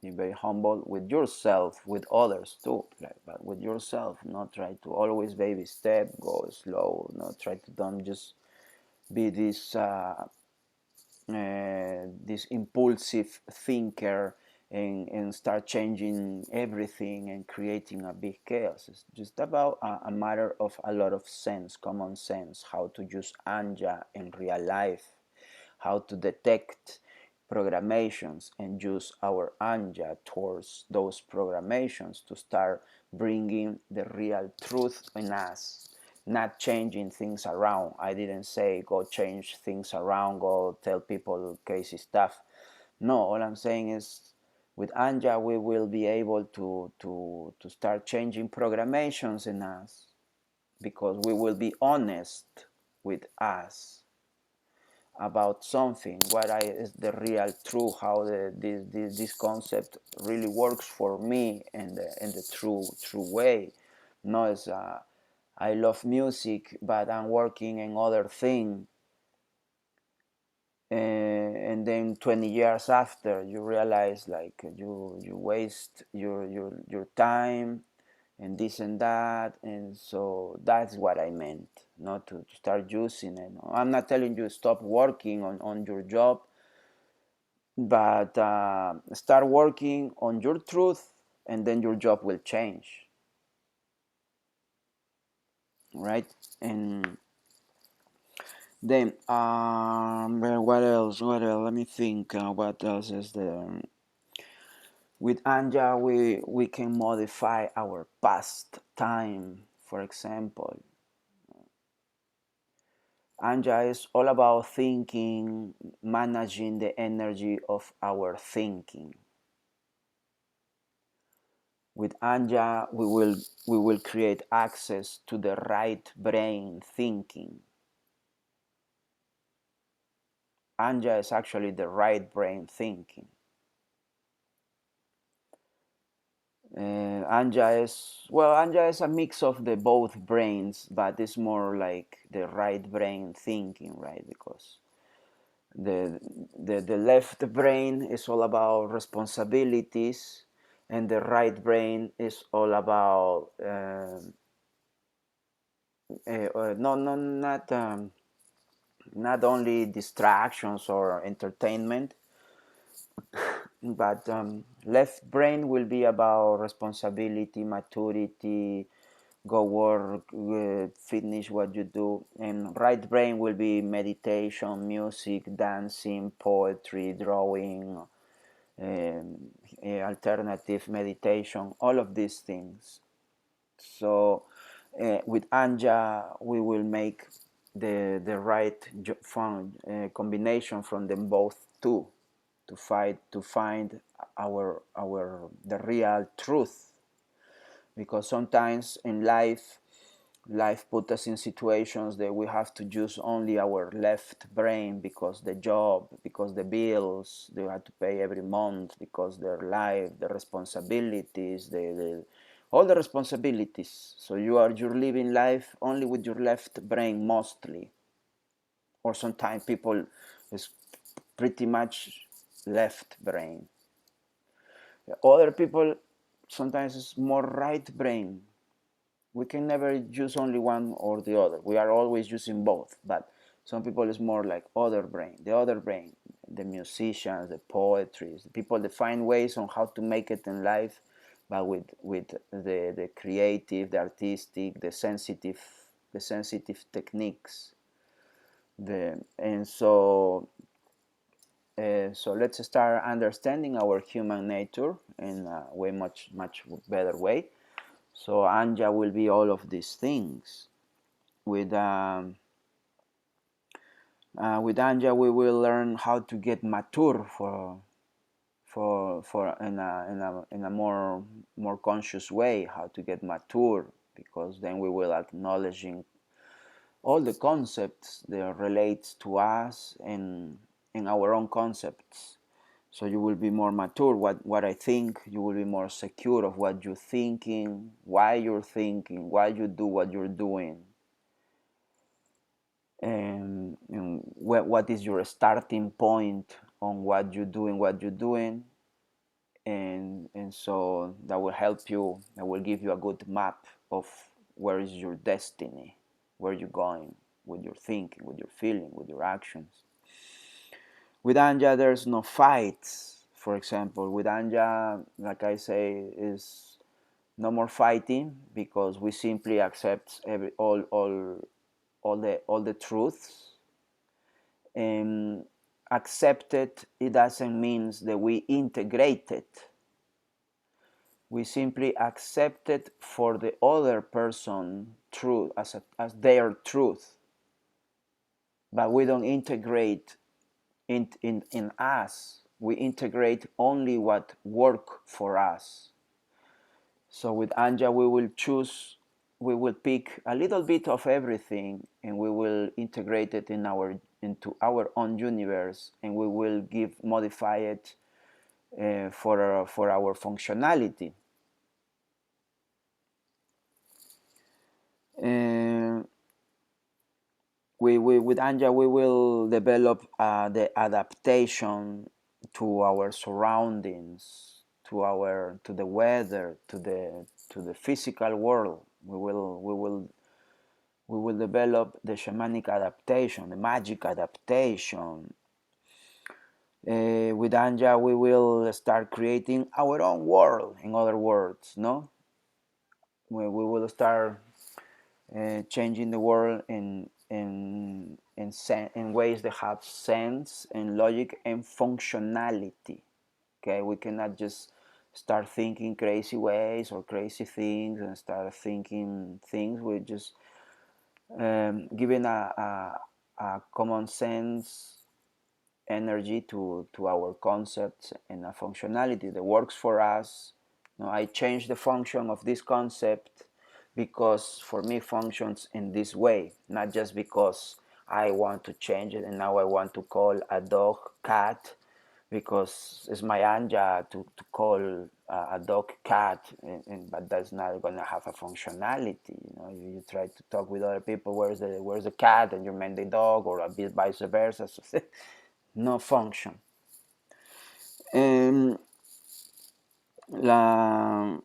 Be very humble with yourself, with others too, like, but with yourself. Not try to always baby step, go slow. Not try to don't just be this impulsive thinker, and start changing everything and creating a big chaos. It's just about a matter of a lot of sense, common sense, how to use anja in real life, how to detect programations and use our anja towards those programations to start bringing the real truth in us, not changing things around. I didn't say go change things around, go tell people crazy stuff. No, all I'm saying is with anja we will be able to start changing programations in us, because we will be honest with us about something, is the real truth, how this concept really works for me in the true way. No, it's I love music, but I'm working in other thing. And then 20 years after, you realize like you waste your time and this and that. And so that's what I meant, not to start using it. I'm not telling you stop working on your job, but start working on your truth, and then your job will change, right? And then well, what else, let me think, what else is there. With Anja, we can modify our past time. For example, Anja is all about thinking, managing the energy of our thinking. With Anja, we will create access to the right brain thinking. Anja is actually the right brain thinking. Anja is a mix of the both brains, but it's more like the right brain thinking, right? Because the the left brain is all about responsibilities, and the right brain is all about no, no, not only distractions or entertainment, but left brain will be about responsibility, maturity, go work, finish what you do. And right brain will be meditation, music, dancing, poetry, drawing, alternative meditation, all of these things. So with Anja, we will make the right combination from them both too, to find our the real truth. Because sometimes in life put us in situations that we have to use only our left brain, because the job, because the bills they have to pay every month, because their life, the responsibilities, all the responsibilities. So you're living life only with your left brain mostly, or sometimes people is pretty much left brain. Other people sometimes is more right brain. We can never use only one or the other. We are always using both. But some people is more like the other brain, the musicians, the poetry, the people that find ways on how to make it in life, but with the creative, the artistic, the sensitive techniques. So let's start understanding our human nature in a way much better way. So Anja will be all of these things. With Anja, we will learn how to get mature for in a more conscious way. How to get mature, because then we will acknowledging all the concepts that relate to us and our own concepts. So you will be more mature. What I think, you will be more secure of what you're thinking, why you're thinking, why you do what you're doing, and what is your starting point on what you're doing. And so that will help you, that will give you a good map of where is your destiny, where you're going with your thinking, with your feeling, with your actions. With Anja, there's no fights. For example, with Anja, like I say, is no more fighting, because we simply accept all the truths. And accept it doesn't mean that we integrate it. We simply accept it for the other person truth, as their truth, but we don't integrate in us. We integrate only what work for us. So with Anja, we will pick a little bit of everything, and we will integrate it into our own universe, and we will modify it for our functionality. And we with Anja we will develop the adaptation to our surroundings, to the weather, to the physical world. We will develop the shamanic adaptation, the magic adaptation. With Anja, we will start creating our own world. In other words, no, we will start changing the world in ways that have sense and logic and functionality. Okay, we cannot just start thinking crazy ways or crazy things and start thinking things. We just giving a common sense energy to our concepts and a functionality that works for us. You know, I change the function of this concept because for me functions in this way, not just because I want to change it and now I want to call a dog cat because it's my anja to call a dog cat, but that's not going to have a functionality. You know, you try to talk with other people, where's the cat, and you mean the dog, or a bit vice versa. So no function. And la,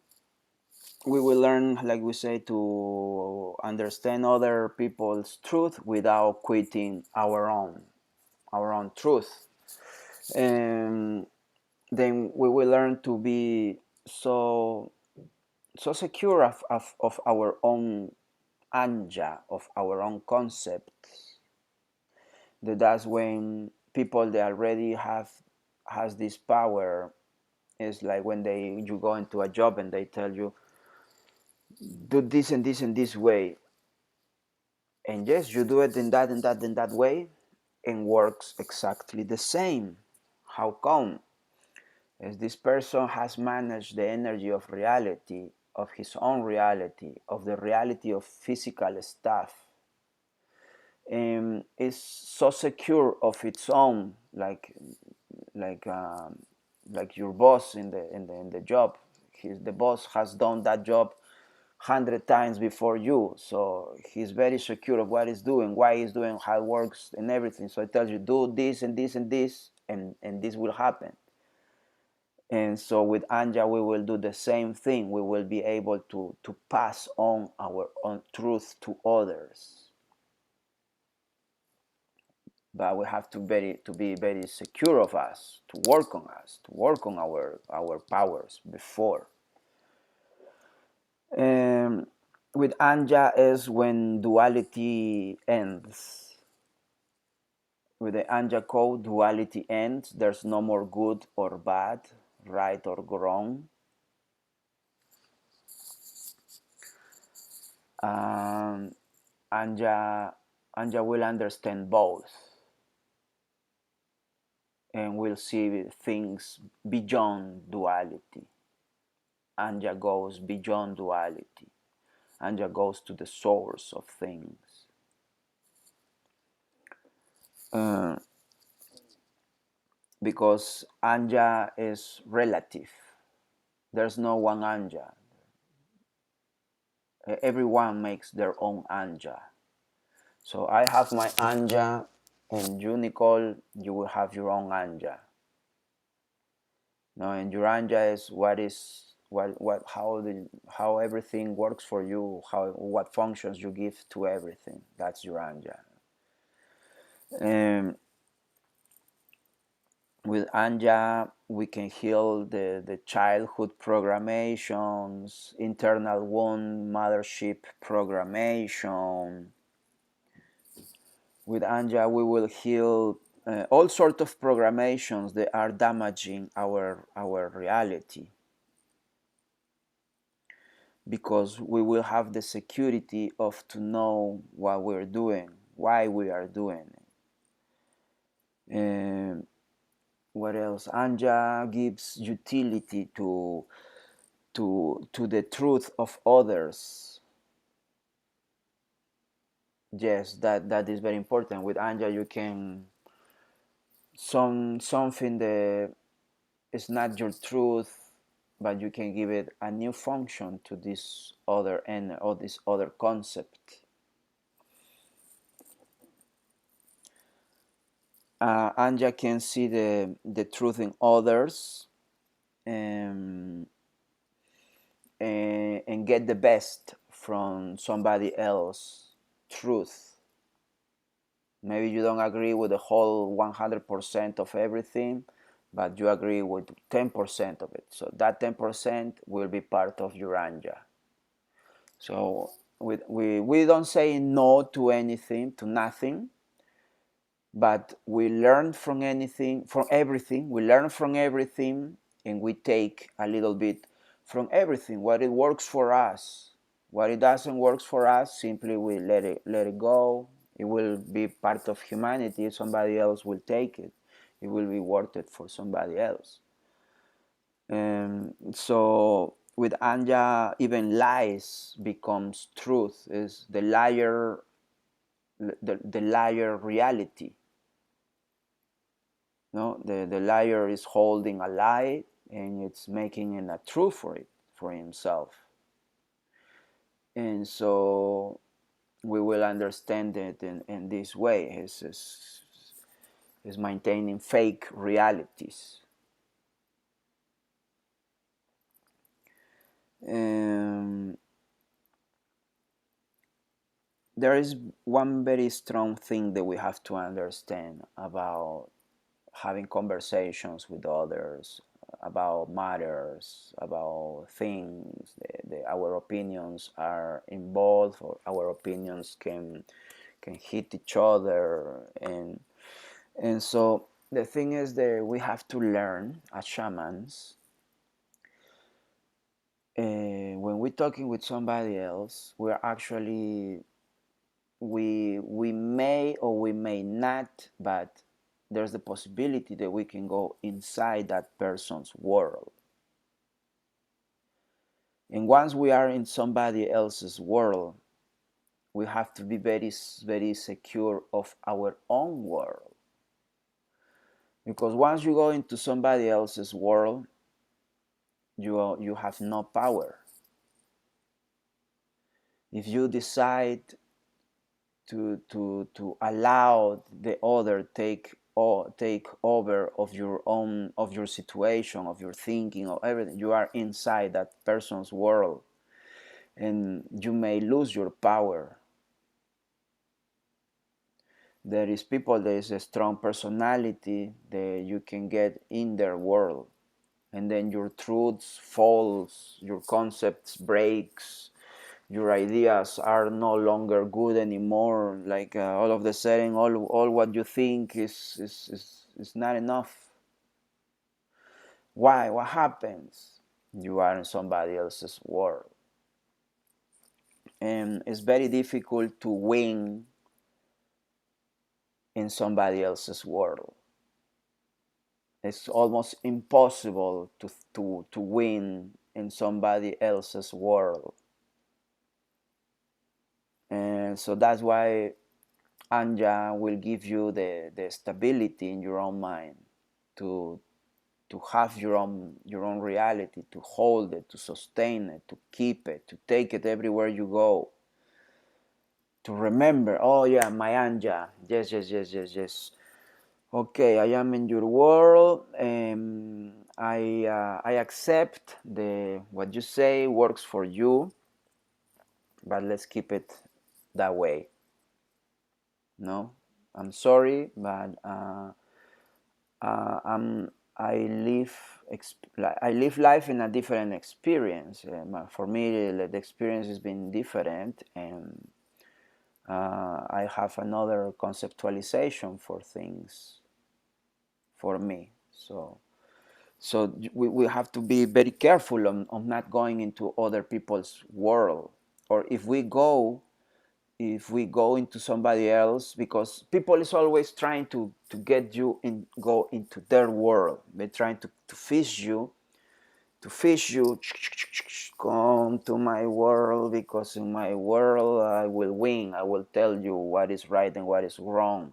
we will learn, like we say, to understand other people's truth without quitting our own truth. And then we will learn to be so secure of our own anja, of our own concepts, that's when people that already has this power is like when you go into a job and they tell you do this and this and this way, and yes, you do it in that and that and that way and works exactly the same. How come? As this person has managed the energy of reality, of his own reality, of the reality of physical stuff, is so secure of its own, like um, like your boss in the job. The boss has done that job 100 times before you, so he's very secure of what he's doing, why he's doing, how it works, and everything. So it tells you do this and this and this, and this will happen. And so with Anja, we will do the same thing. We will be able to pass on our own truth to others, but we have to be very secure of us, to work on our powers before. Um, with Anja is when duality ends. With the Anja code, duality ends. There's no more good or bad, right or wrong. Um, Anja, Anja will understand both and will see things beyond duality. Anja goes beyond duality. Anja goes to the source of things. Uh, because Anja is relative. There's no one Anja. Everyone makes their own Anja. So I have my Anja, and you, Nicole, you will have your own Anja. No, and your Anja is how everything works for you, what functions you give to everything. That's your Anja. Um, with Anja, we can heal the childhood programations, internal wound, mothership programmation. With Anja, we will heal all sorts of programations that are damaging our reality, because we will have the security of to know what we're doing, why we are doing it. What else? Anja gives utility to the truth of others. Yes, that is very important. With Anja, you can something that is not your truth. but you can give it a new function to this other end or this other concept. Anja can see the truth in others, um, and get the best from somebody else truth. Maybe you don't agree with the whole 100% of everything, but you agree with 10% of it. So that 10% will be part of your Anja. So we don't say no to anything, to nothing, but we learn from anything, from everything. We learn from everything, and we take a little bit from everything. What it works for us, what it doesn't work for us, simply we let it go. It will be part of humanity. Somebody else will take it. It will be worth it for somebody else. So with Anja, even lies becomes truth. Is the liar reality? No, the liar is holding a lie and it's making it a truth for himself. And so we will understand it in this way. Is maintaining fake realities. Um, there is one very strong thing that we have to understand about having conversations with others about matters, about things. Our opinions are involved, or our opinions can hit each other, and so the thing is that we have to learn as shamans. When we're talking with somebody else, we're actually we may or we may not, but there's the possibility that we can go inside that person's world. And once we are in somebody else's world, we have to be very, very secure of our own world. Because once you go into somebody else's world, you have no power. If you decide to allow the other take over of your own, of your situation, of your thinking, of everything, you are inside that person's world, and you may lose your power. There is people, there is a strong personality that you can get in their world, and then your truths falls, your concepts breaks, your ideas are no longer good anymore. Like all of the sudden, all what you think is not enough. Why? What happens? You are in somebody else's world, and it's very difficult to win in somebody else's world. It's almost impossible to win in somebody else's world. And so that's why Anja will give you the stability in your own mind to have your own reality, to hold it, to sustain it, to keep it, to take it everywhere you go. To remember, oh yeah, my Anja, yes, yes, yes, yes, yes. Okay, I am in your world. I accept the what you say works for you, but let's keep it that way. No, I'm sorry, but I'm I live life in a different experience. For me, the experience has been different, and I have another conceptualization for things for me. So we have to be very careful on not going into other people's world, or if we go into somebody else, because people is always trying to get you in, go into their world. They're trying to fish you, come to my world, because in my world I will win. I will tell you what is right and what is wrong.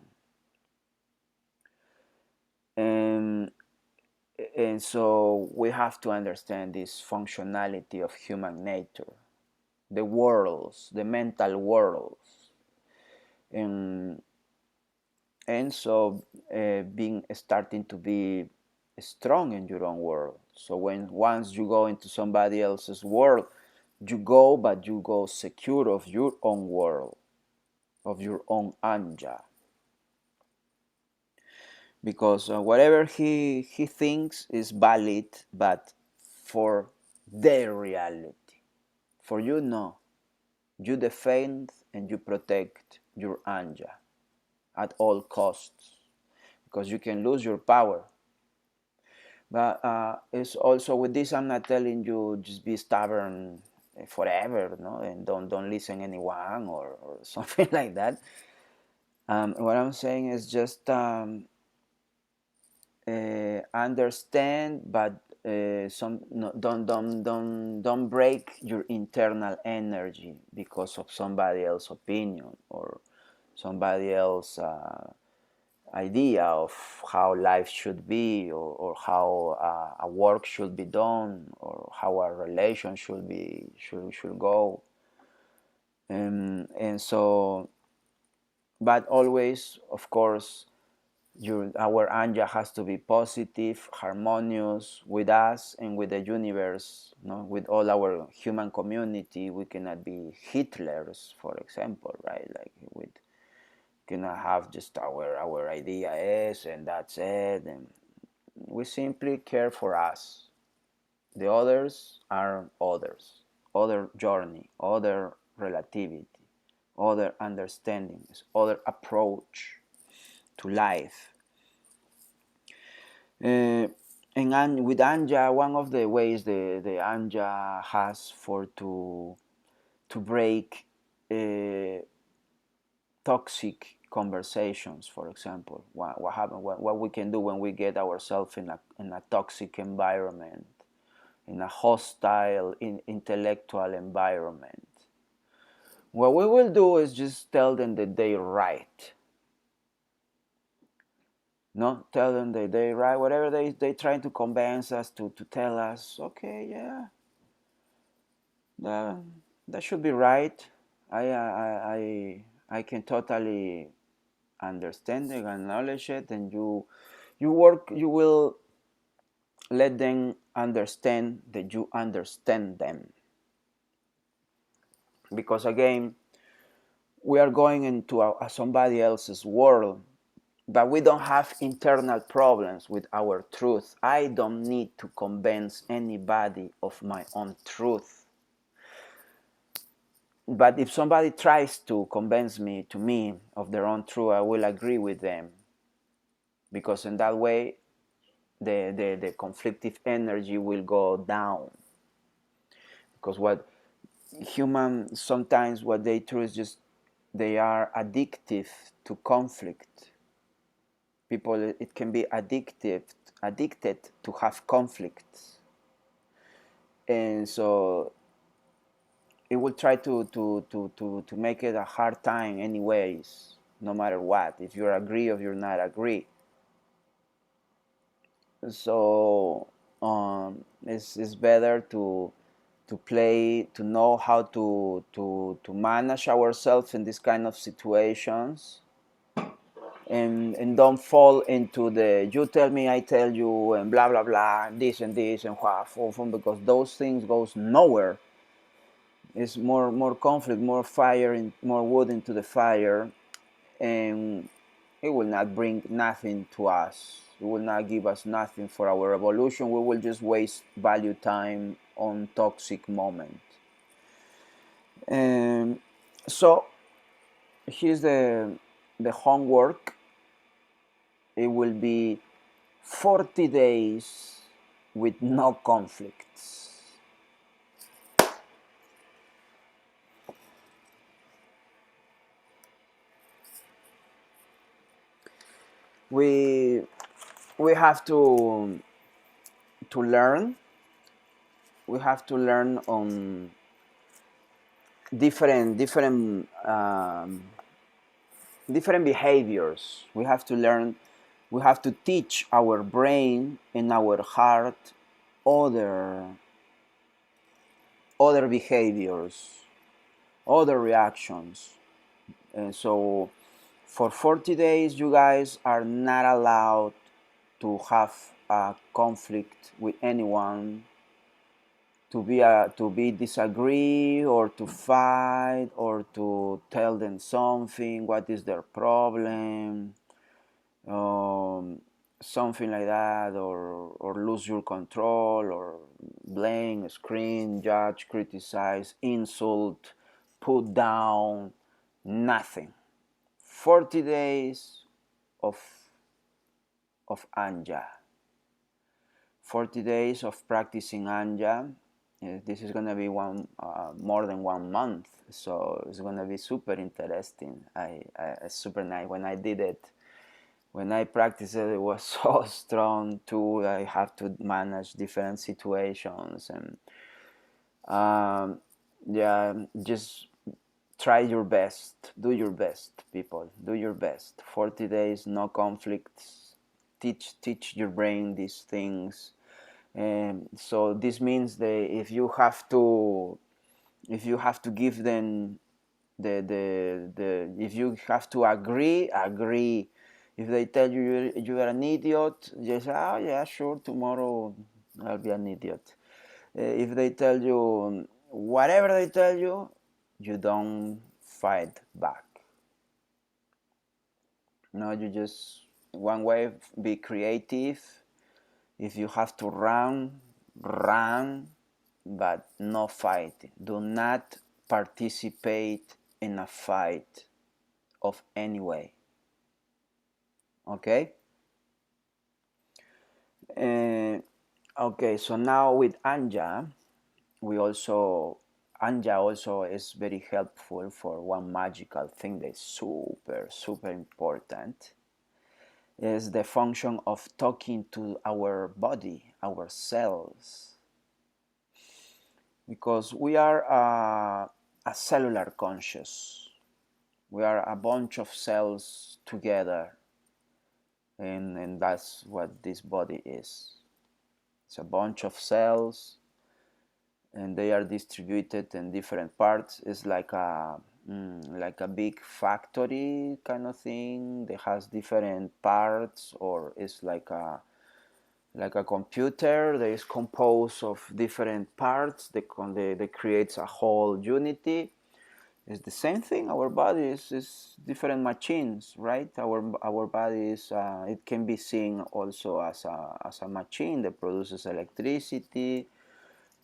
And And so we have to understand this functionality of human nature, the worlds, the mental worlds. And, and so being starting to be strong in your own world. So when once you go into somebody else's world, you go, but you go secure of your own world, of your own Anya. Because whatever he thinks is valid, but for their reality. For you, no. You defend and you protect your Anya at all costs, because you can lose your power. But it's also with this, I'm not telling you just be stubborn forever, no, and don't listen anyone or something like that. What I'm saying is just understand, but some no, don't break your internal energy because of somebody else's opinion or somebody else idea of how life should be, or how a work should be done, or how a relation should go. And so, but always, of course, our Anja has to be positive, harmonious with us and with the universe, no? With all our human community. We cannot be Hitlers, for example, right? Like with cannot have just our idea is and that's it. And we simply care for us. The others are others, other journey, other relativity, other understandings, other approach to life. Uh, and with Anja, one of the ways the Anja has for to break toxic conversations, for example, what happen, what we can do when we get ourselves in a toxic environment, in a hostile intellectual environment. What we will do is just tell them that they're right. No, tell them that they're right. Whatever they trying to convince us to tell us, okay, yeah, that, that should be right. I can totally understand it, acknowledge it, and you will let them understand that you understand them. Because again, we are going into somebody else's world, but we don't have internal problems with our truth. I don't need to convince anybody of my own truth. But if somebody tries to convince me of their own truth, I will agree with them, because in that way the conflictive energy will go down. Because what human sometimes what they do is just they are addictive to conflict. People, it can be addicted to have conflicts, and so it will try to make it a hard time anyways, no matter what, if you agree or you're not agree. So it's better to play, to know how to manage ourselves in this kind of situations, and don't fall into the you tell me I tell you and blah blah blah and this and what, because those things goes nowhere. It's more conflict, more fire, and more wood into the fire, and it will not bring nothing to us. It will not give us nothing for our evolution. We will just waste value time on toxic moment. And so here's the homework. It will be 40 days with no conflicts. We we have to learn. We have to learn on different behaviors. We have to learn we have to teach our brain and our heart other other behaviors, other reactions. And so for 40 days you guys are not allowed to have a conflict with anyone, to be disagree or to fight or to tell them something, what is their problem, um, something like that, or lose your control, or blame, scream, judge, criticize, insult, put down, nothing. 40 days of Anja. 40 days of practicing Anja. This is going to be more than 1 month, so it's going to be super interesting. Super nice. When I did it, when I practiced it, it was so strong too. I have to manage different situations, and yeah, just try your best. Do your best, people. Do your best. 40 days, no conflicts. Teach your brain these things. And so this means that if you have to give them the if you have to agree. If they tell you you are an idiot, just say, oh yeah, sure, tomorrow I'll be an idiot. If they tell you whatever they tell you, you don't fight back. No, you just one way, be creative. If you have to run, run, but no fight. Do not participate in a fight of any way. Okay? Uh, okay, so now with Anja, Anja also is very helpful for one magical thing that's super important, is the function of talking to our body, our cells, because we are a cellular conscious. We are a bunch of cells together, and that's what this body is. It's a bunch of cells, and they are distributed in different parts. It's like a big factory kind of thing that has different parts, or it's like a computer that is composed of different parts that creates a whole unity. It's the same thing. Our body is different machines, right? Our body is it can be seen also as a machine that produces electricity,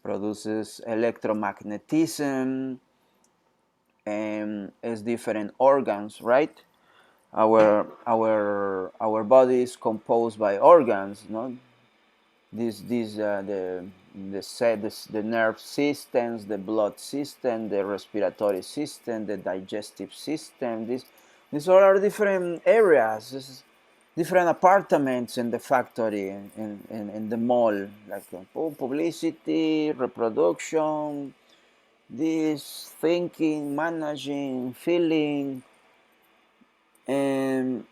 produces electromagnetism, and has different organs, right? Our body is composed by organs, no? The nerve systems, the blood system, the respiratory system, the digestive system. These all are different areas. This is different apartments in the factory, in the mall, like publicity, reproduction, this thinking, managing, feeling. And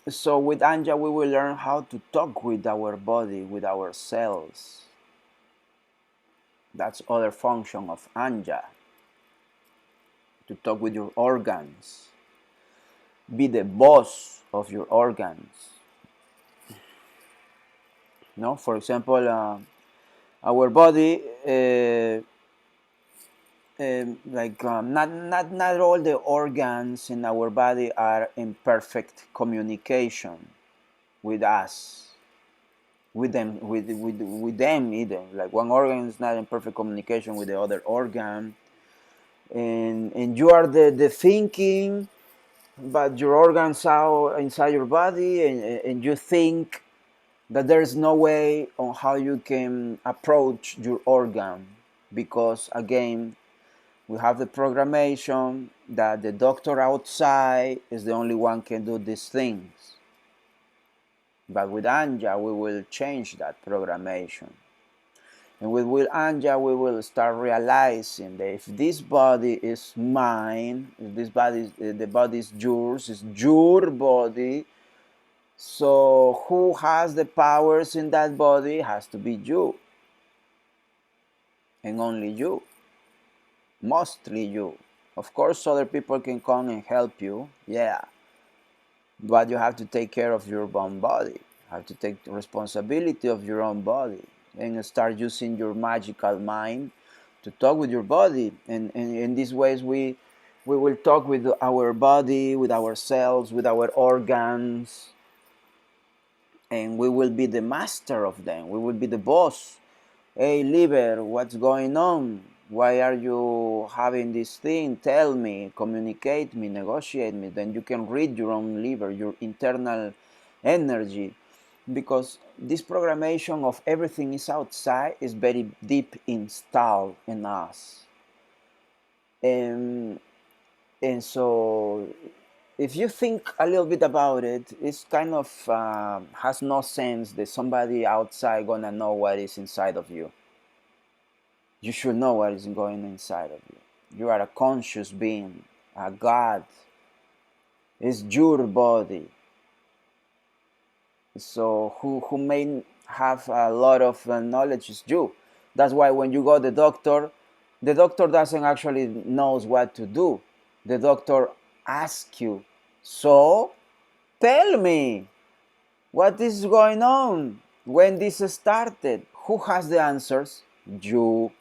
so with Anja, we will learn how to talk with our body, with our cells. That's other function of Anja, to talk with your organs. Be the boss of your organs. No, for example, our body, not all the organs in our body are in perfect communication with us, with them either. Like one organ is not in perfect communication with the other organ, and you are the thinking, but your organs are inside your body, and you think that there is no way on how you can approach your organ, because again we have the programmation that the doctor outside is the only one can do these things. But with Anja, we will change that programmation. And with Anja, we will start realizing that if this body is mine, if this body, the body is yours, it's your body, So who has the powers in that body has to be you, and only you, mostly you. Of course, other people can come and help you, yeah, but you have to take care of your own body. You have to take responsibility of your own body and start using your magical mind to talk with your body. And in these ways, we will talk with our body, with ourselves, with our organs, and we will be the master of them. We will be the boss. Hey, liver, what's going on? Why are you having this thing? Tell me, communicate me, negotiate me. Then you can read your own liver, your internal energy. Because this programmation of everything is outside is very deep installed in us. And, and so if you think a little bit about it, it's kind of has no sense that somebody outside gonna know what is inside of you. You should know what is going inside of you. You are a conscious being, a God. It's your body. So who may have a lot of knowledge is you. That's why when you go to the doctor doesn't actually knows what to do. The doctor asks you, so tell me what is going on, when this started. Who has the answers? You.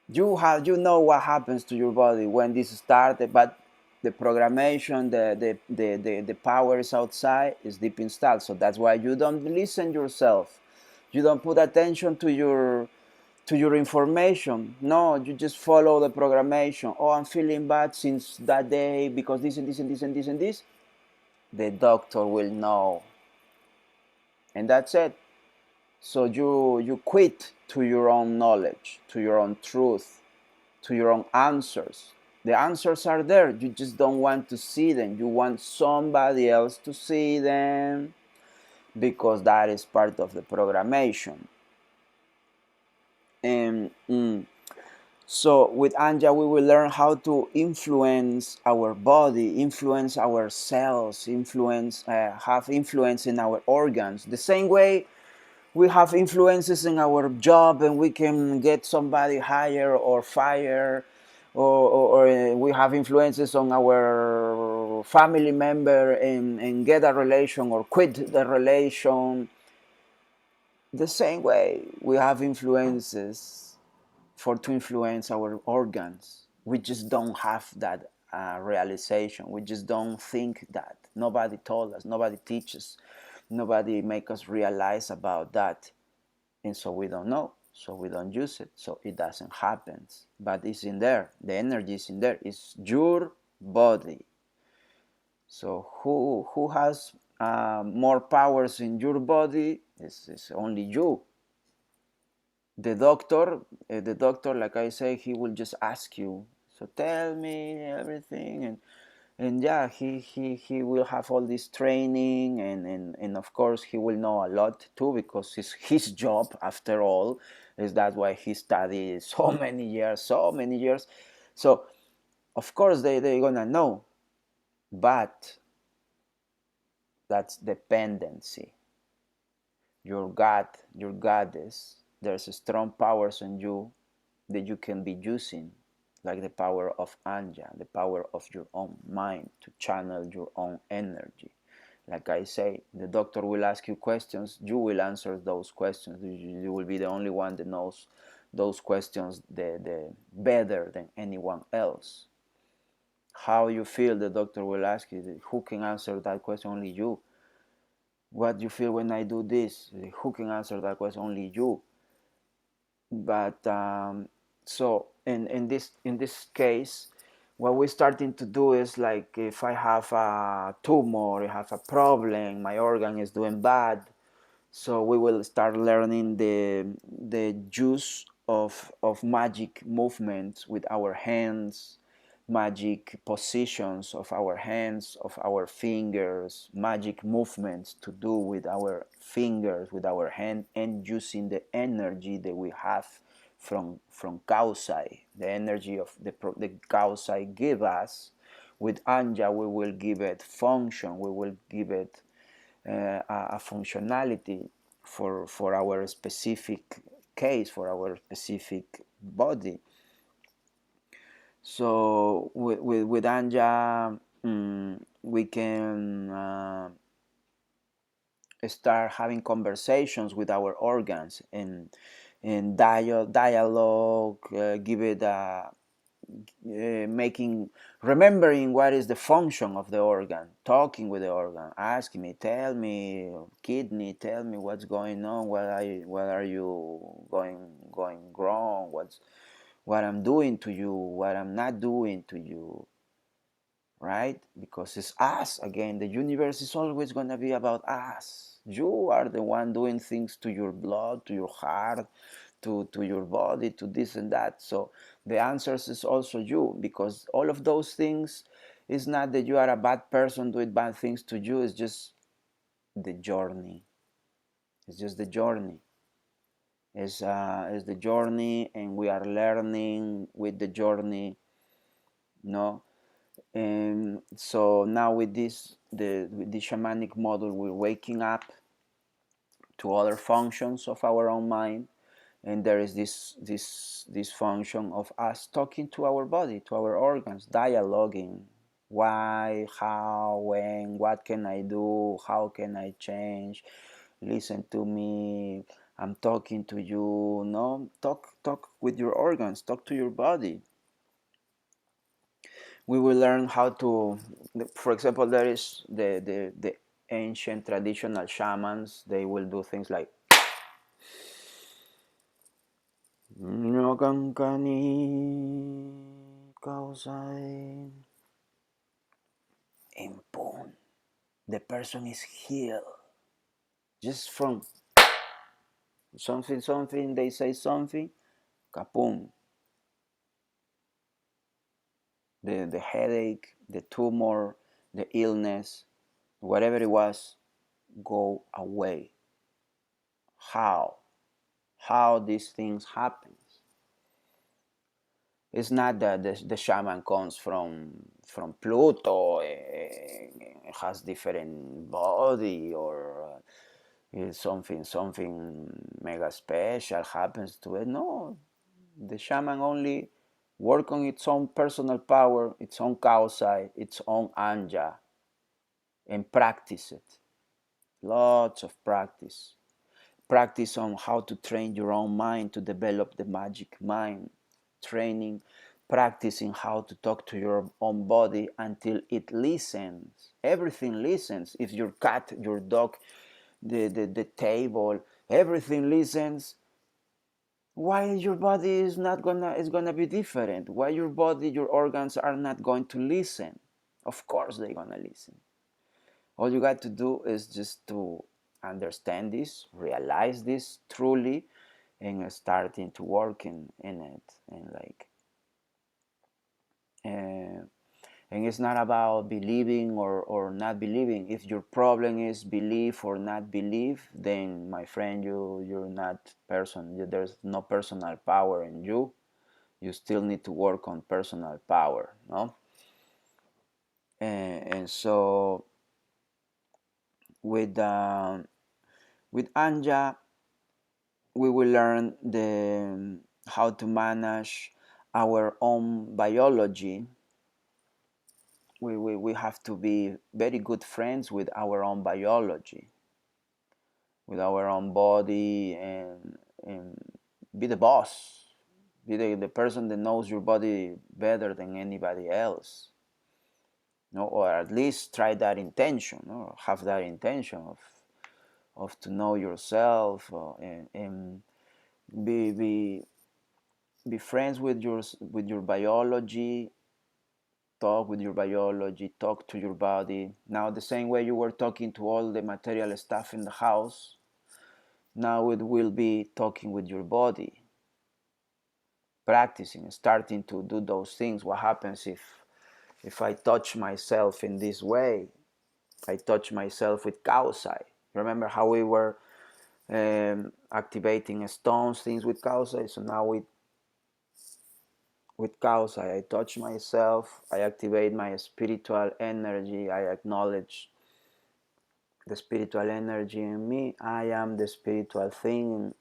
You know what happens to your body when this started, but the programmation, the power is outside, is deep installed. So that's why you don't listen yourself. You don't put attention to your information. No, you just follow the programmation. Oh, I'm feeling bad since that day because this and this and this and this and this. The doctor will know, and that's it. So you quit to your own knowledge, to your own truth, to your own answers. The answers are there. You just don't want to see them. You want somebody else to see them because that is part of the programmation. And so with Anja, we will learn how to influence our body, influence our cells, have influence in our organs. The same way we have influences in our job and we can get somebody hired or fired, or we have influences on our family member and get a relation or quit the relation. The same way we have influences for to influence our organs. We just don't have that realization. We just don't think that. Nobody told us, nobody teaches, nobody make us realize about that. And so we don't know, so we don't use it, so it doesn't happen. But it's in there, the energy is in there. It's your body. So who has more powers in your body? It's only you. The doctor, like I say, he will just ask you, so tell me everything. And yeah, he will have all this training, and of course he will know a lot too, because it's his job after all. Is that why he studied so many years. So of course they're gonna know, but that's dependency. Your goddess, there's strong powers in you that you can be using, like the power of Anya, the power of your own mind to channel your own energy. Like I say, the doctor will ask you questions, you will answer those questions. You will be the only one that knows those questions the better than anyone else. How you feel, the doctor will ask you. Who can answer that question? Only you. What you feel when I do this? Who can answer that question? Only you. But so in this case, what we're starting to do is, like, if I have a tumor, I have a problem, my organ is doing bad, so we will start learning the use of magic movements with our hands, magic positions of our hands, of our fingers, magic movements to do with our fingers, with our hand, and using the energy that we have from Kausai, the energy of the Kausai give us. With Anya, we will give it function, we will give it a functionality for our specific case, for our specific body. So with Anja, we can start having conversations with our organs and dialogue, give it a making, remembering what is the function of the organ, talking with the organ, asking me, tell me, kidney, tell me what's going on, what are you going wrong, what I'm doing to you, what I'm not doing to you, right? Because it's us again. The universe is always going to be about us. You are the one doing things to your blood, to your heart, to your body, to this and that. So the answers is also you, because all of those things is not that you are a bad person doing bad things to you. It's just the journey. It's just the journey. It's the journey, and we are learning with the journey. No, and so now with the shamanic model, we're waking up to other functions of our own mind, and there is this function of us talking to our body, to our organs, dialoguing. Why, how, when, what can I do, how can I change, listen to me, I'm talking to you. No, talk with your organs, talk to your body. We will learn how to, for example, there is the ancient traditional shamans. They will do things like Nyogankani Kausai, and boom, the person is healed just from something, they say something, kapoom, the headache, the tumor, the illness, whatever it was, go away. How these things happen? It's not that the shaman comes from Pluto, has different body, or something mega special happens to it. No, the shaman only work on its own personal power, its own kausai, its own anja, and practice it. Lots of practice. Practice on how to train your own mind to develop the magic mind. Training, practicing how to talk to your own body until it listens. Everything listens. If your cat, your dog, the table, everything listens, why your body is gonna be different? Why your body, your organs are not going to listen? Of course they're gonna listen. All you got to do is just to understand this, realize this truly, and starting to work in it, and like, uh, and it's not about believing or not believing. If your problem is believe or not believe, then my friend, you're not person. There's no personal power in you. You still need to work on personal power, no? And so with with Anja, we will learn how to manage our own biology. We have to be very good friends with our own biology, with our own body, and be the boss, be the person that knows your body better than anybody else. No, or at least try that intention, or have that intention of to know yourself, and be be friends with your biology. Talk with your biology, talk to your body. Now the same way you were talking to all the material stuff in the house, now it will be talking with your body, practicing, starting to do those things. What happens if I touch myself in this way? I touch myself with kausai. Remember how we were activating stones, things with kausai? So now with cause. I touch myself, I activate my spiritual energy, I acknowledge the spiritual energy in me. I am the spiritual thing.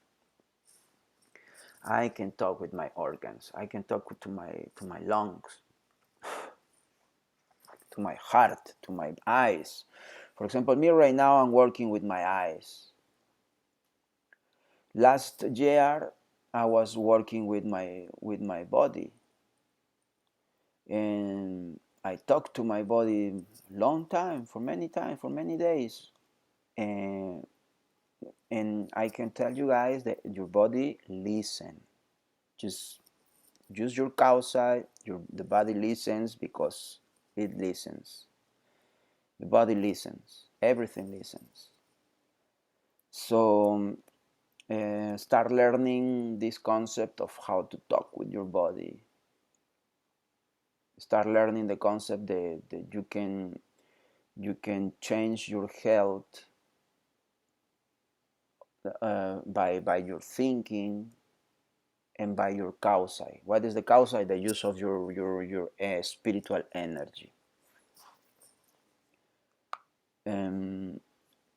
I can talk with my organs. I can talk to my lungs, to my heart, to my eyes. For example, me right now, I'm working with my eyes. Last year, I was working with my body, and I talked to my body long time, for many days, and I can tell you guys that your body listen. Just use your causa. The body listens because it listens. The body listens. Everything listens. So start learning this concept of how to talk with your body. Start learning the concept that you can change your health by your thinking and by your causa. What is the causa? The use of your spiritual energy. Um,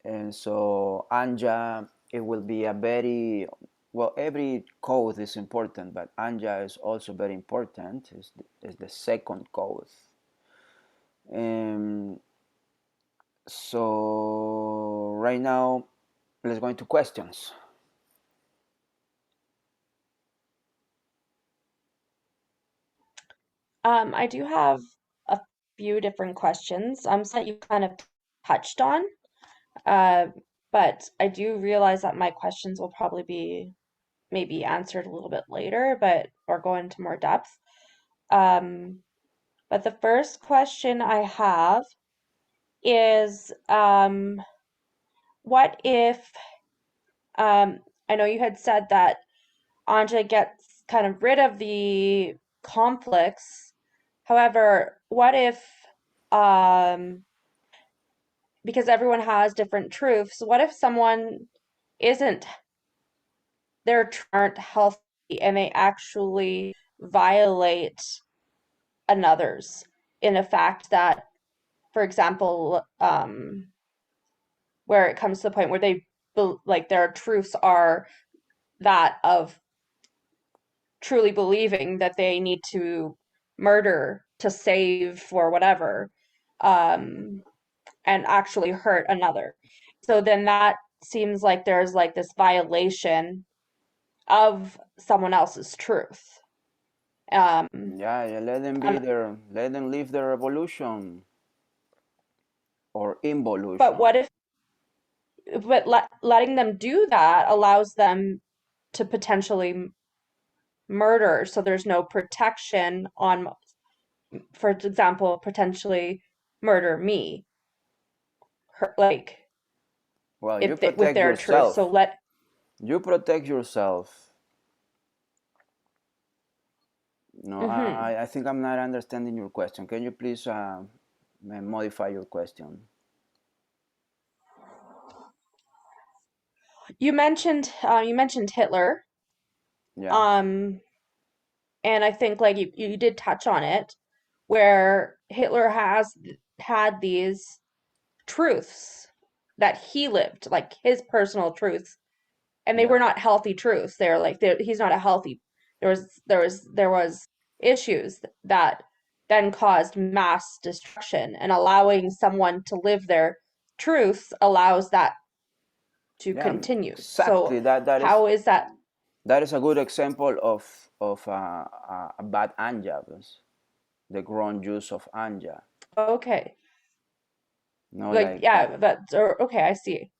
and so Anja, it will be a very well. Every code is important, but Anja is also very important. Is the second code. Um, so right now, let's go into questions. I do have a few different questions. Some that you kind of touched on, uh, but I do realize that my questions will probably be maybe answered a little bit later, but or go into more depth. Um, but the first question I have is, what if, I know you had said that Anja gets kind of rid of the conflicts. However, what if, um, because everyone has different truths, what if someone isn't, aren't healthy and they actually violate another's in a fact that, for example, where it comes to the point where like their truths are that of truly believing that they need to murder to save or whatever, um, and actually hurt another. So then that seems like there's like this violation of someone else's truth. Um, Yeah, yeah, let them be and, there. Let them live their evolution or but involution. what if, but letting them do that allows them to potentially murder, so there's no protection on, for example, potentially murder me, like Well, you if they, with protect their truth. So yourself. let, You protect yourself. No, mhm. I think I'm not understanding your question. Can you please modify your question? You mentioned Hitler, Yeah, um, and I think like you did touch on it, where Hitler has had these truths that he lived, like his personal truths, and they yeah, were not healthy truths. They're like he's not a healthy. There was issues that then caused mass destruction, and allowing someone to live their truths allows that to yeah. continue. So Exactly. That is how is that? that is a good example of a bad anja, the grown use of anja. Okay, No, like like yeah, that's or okay, I see.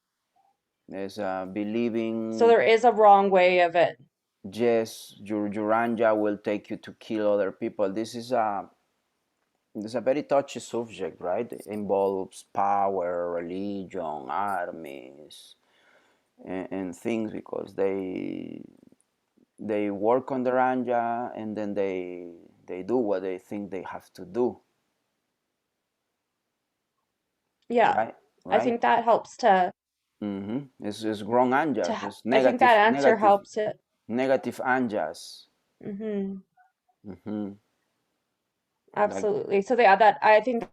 there's So believing there is a wrong way of it. yes, your anja will take you to kill other people. This is a very touchy subject, right? It involves power, religion, armies, and things because they work on the anja and then they do what they think they have to do, Yeah, right? I Right? think that helps It's wrong anjas. It's I think that answer helps it. negative anjas. Hmm. Mm-hmm. Like, Absolutely. So yeah, that I think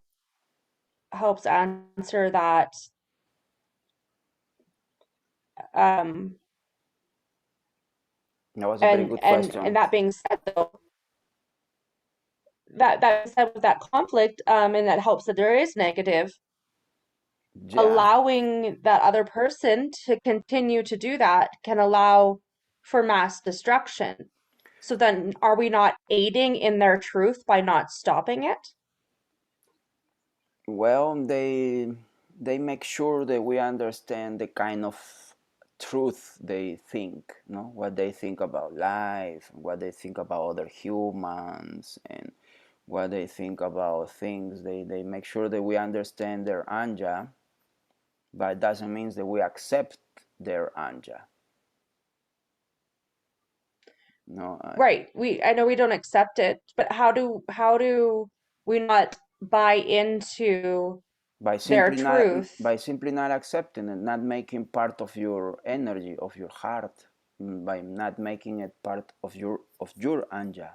helps answer that. Um, that was a very and good and question. and that being said, though, that being said with that conflict, and that helps that there is negative, Yeah. allowing that other person to continue to do that can allow for mass destruction. So then, are we not aiding in their truth by not stopping it? Well, they make sure that we understand the kind of truth they think, no? What they think about life, what they think about other humans, and what they think about things. They make sure that we understand their anja, but it doesn't mean that we accept their anja. No, Right. I know we don't accept it, but how do we not buy into their truth? by simply not accepting it, not making part of your energy, of your heart, by not making it part of your anja.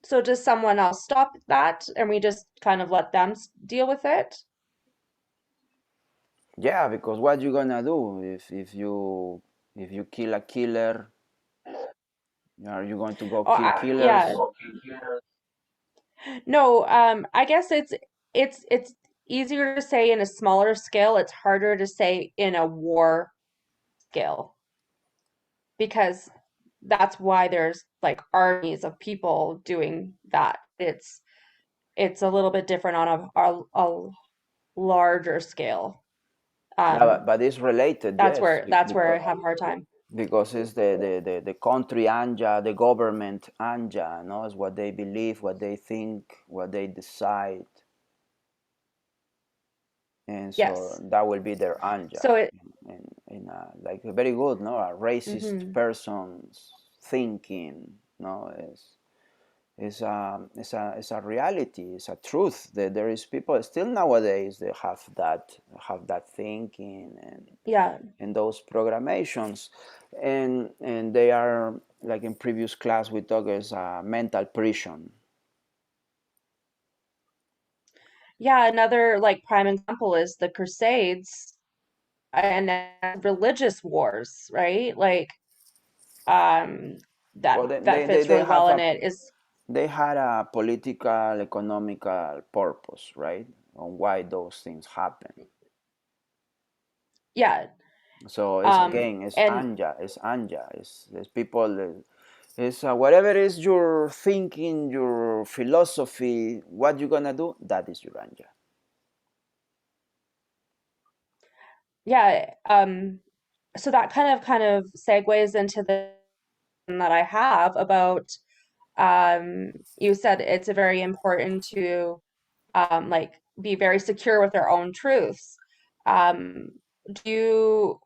So does someone else stop that and we just kind of let them deal with it? Yeah, because what you gonna do if you kill a killer? Are you going to go Oh, kill yeah. killers? No, I guess it's easier to say in a smaller scale. It's harder to say in a war scale because that's why there's like armies of people doing that. It's a little bit different on a larger scale. Yeah, Um, but it's related, that's yes, where I because have a hard time. it's the country anja, the government anja, no, it's what they believe, what they think, what they decide, and so Yes. that will be their anja. So it, And like a very good, no, a racist mhm. person's thinking, no, it's a reality, it's a truth that there is people still nowadays that have that thinking Yeah. and those programations, and they are like in previous class we talk as a mental prison. Yeah, another like prime example is the Crusades and religious wars, right? Like um Well, that fits really well in it is they had a political economical purpose, right, on why those things happen. yeah. So it's again, And it's anja, it's people, it's whatever is your thinking, your philosophy, what you're gonna do, that is your anja. yeah, so that kind of segues into the that I have about you said it's very important to like be very secure with their own truths. Um, do you,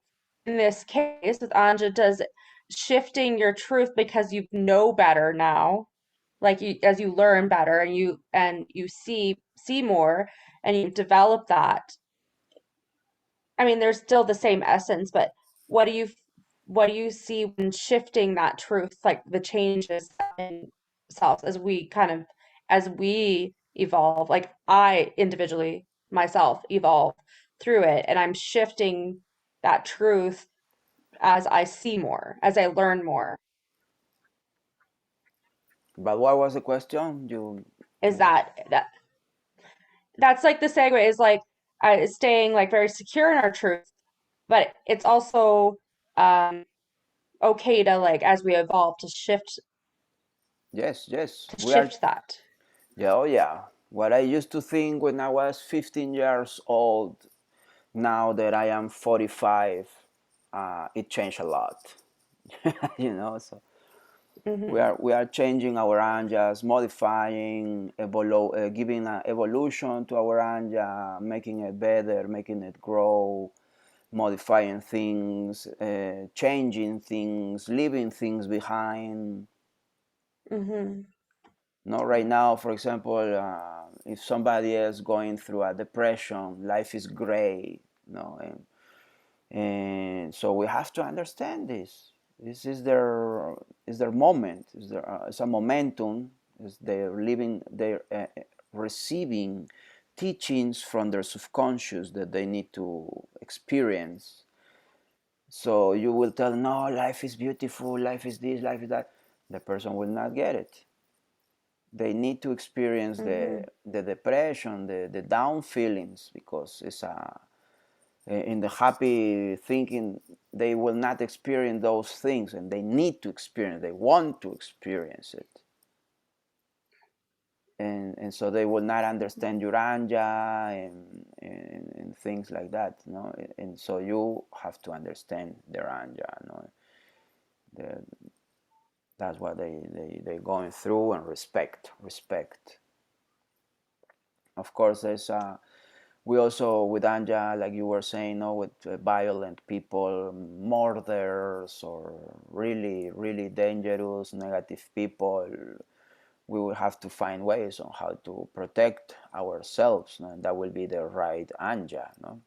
in this case with Anja, does shifting your truth because you know better now, like you as you learn better and you see more and you develop that, I mean, there's still the same essence, but what do you what do you see when shifting that truth, like the changes in selves as we evolve, like I individually myself evolve through it, and I'm shifting that truth as I see more, as I learn more. But what was the question Is you asked? that's like the segue is like staying like very secure in our truth, but it's also um okay to like as we evolve Yes, yes, to we are. shift that. Yeah, oh yeah, what I used to think when I was 15 years old, now that I am 45, it changed a lot. So Hmm. we are changing our anjas, modifying, giving an evolution to our anja, making it better, making it grow, modifying things, changing things, leaving things behind. Hmm. No, right now, for example, if somebody is going through a depression, life is gray, and so we have to understand this. This is their moment. It's a momentum. Is they're living. They're receiving teachings from their subconscious that they need to experience. So you will tell, no, life is beautiful, life is this, life is that. The person will not get it. They need to experience Mm-hmm. the depression, the down feelings, because it's a in the happy thinking they will not experience those things, and they need to experience, they want to experience it, and so they will not understand your anja and things like that, you know. And so you have to understand their anja, you know. the, that's what they're going through, and respect. Of course, there's we also with Anja, like you were saying, no, with violent people, murderers, or really dangerous, negative people. We will have to find ways on how to protect ourselves. No? That will be the right Anja. No,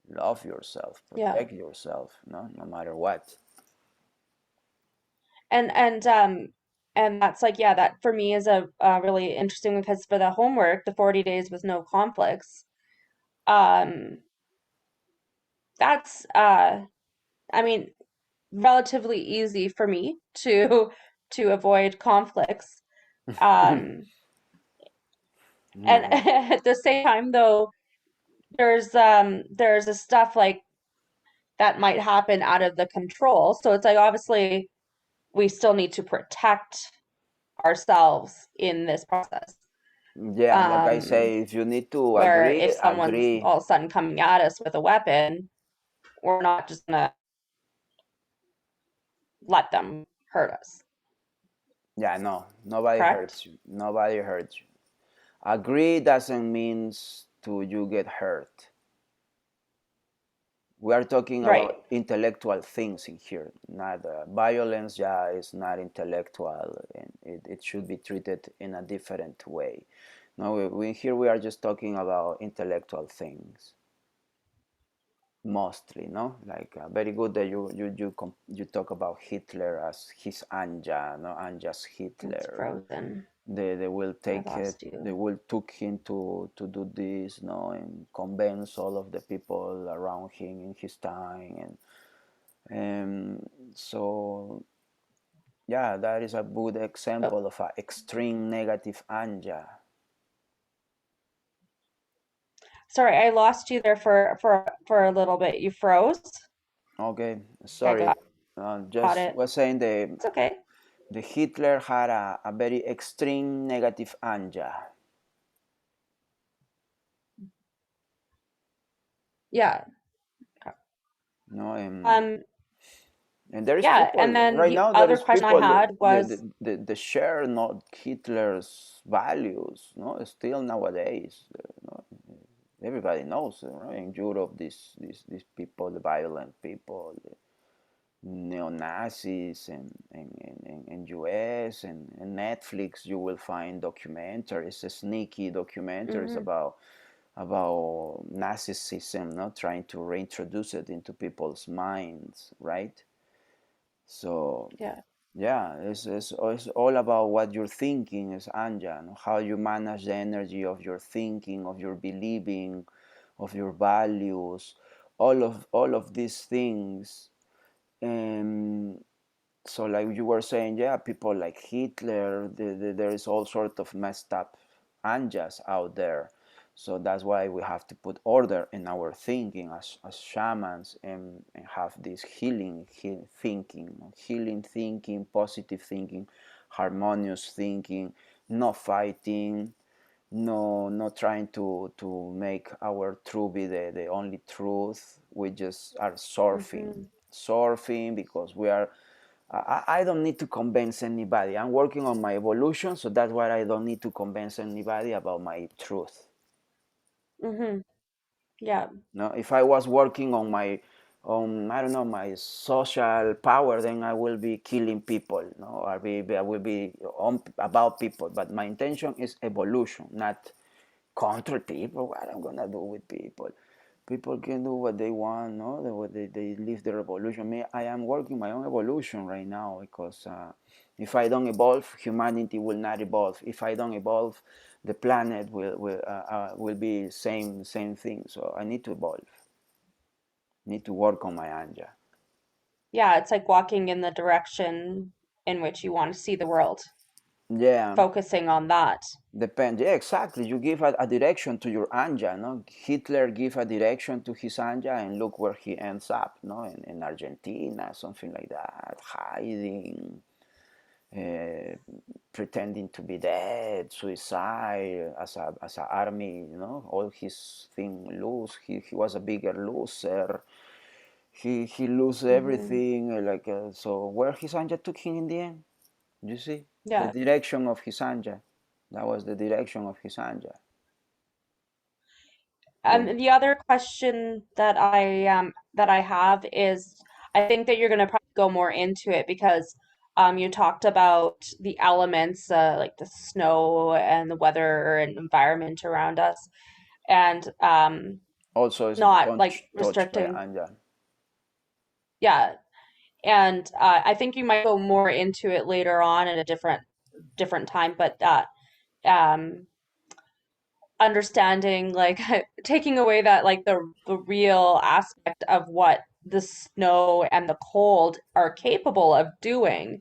love yourself, Yeah. protect yourself. No matter what. And and that's like, yeah, that for me is a really interesting, because for the homework, the 40 days with no conflicts, um that's I mean, relatively easy for me to avoid conflicts. Um and Yeah, at the same time though, there's a stuff like that might happen out of the control. So it's like, obviously we still need to protect ourselves in this process. yeah. Like I Um, say, if you need to where agree, if someone's agree. all of a sudden coming at us with a weapon, we're not just gonna let them hurt us, Yeah, no, nobody correct? hurts you. Nobody hurts you. Agree doesn't mean to you get hurt. We are talking Right. about intellectual things in here, not violence. Yeah, is not intellectual, and it should be treated in a different way. No, here we are just talking about intellectual things mostly. No, like very good that you talk about Hitler as his Anja, no, Anja's It's Hitler. frozen. They will I take it, lost they you. will took him to do this, no, and convince all of the people around him in his time, and so yeah, that is a good Oh, example of a extreme negative anja. sorry, I lost you there for a little bit. You froze. Okay, I sorry, got just it. was saying It's okay. the Hitler had a very extreme negative anja, Yeah. no, Um, and there is yeah, people and then right the now. There other is question I people had was, that share not Hitler's values. No, still nowadays. No, everybody knows. In Europe, these people, the violent people, the neo Nazis, and US and Netflix. You will find documentaries, sneaky documentaries mhm, about Nazism. Not trying to reintroduce it into people's minds, right? So yeah. yeah, it's all about what you're thinking, is Anja, and how you manage the energy of your thinking, of your believing, of your values, all of these things. And so like you were saying, yeah, people like Hitler, there is all sort of messed up anjas out there. So that's why we have to put order in our thinking as shamans, and have this thinking, healing thinking, positive thinking, harmonious thinking, no fighting, no, not trying to make our truth be the only truth. We just are Mhm, surfing because we are. I don't need to convince anybody. I'm working on my evolution, so that's why I don't need to convince anybody about my truth. mhm. Yeah. No, if I was working on my, I don't know, my social power, then I will be killing people. No, I will be about people. But my intention is evolution, not control people. What I'm gonna do with people? People can do what they want, no? They live the revolution. Me, I am working my own evolution right now because if I don't evolve, humanity will not evolve. If I don't evolve, the planet will be same thing. So I need to evolve. Need to work on my anja. Yeah, it's like walking in the direction in which you want to see the world, Yeah, focusing on that. depends. Yeah, exactly. You give a direction to your anja. No, Hitler gave a direction to his anja, and look where he ends up. No, in Argentina, something like that, hiding, uh, pretending to be dead, suicide as a army. All his thing lose. He was a bigger loser. He lose Hmm. everything. So where his anja took him in the end. You see the Yeah. direction of his anja. That was the direction of his anja. When And the other question that I have is, I think that you're going to probably go more into it because you talked about the elements, like the snow and the weather and environment around us, and also is not like touched by restricting. anja. Yeah, and I think you might go more into it later on at a different time, but um understanding like taking away that like the real aspect of what the snow and the cold are capable of doing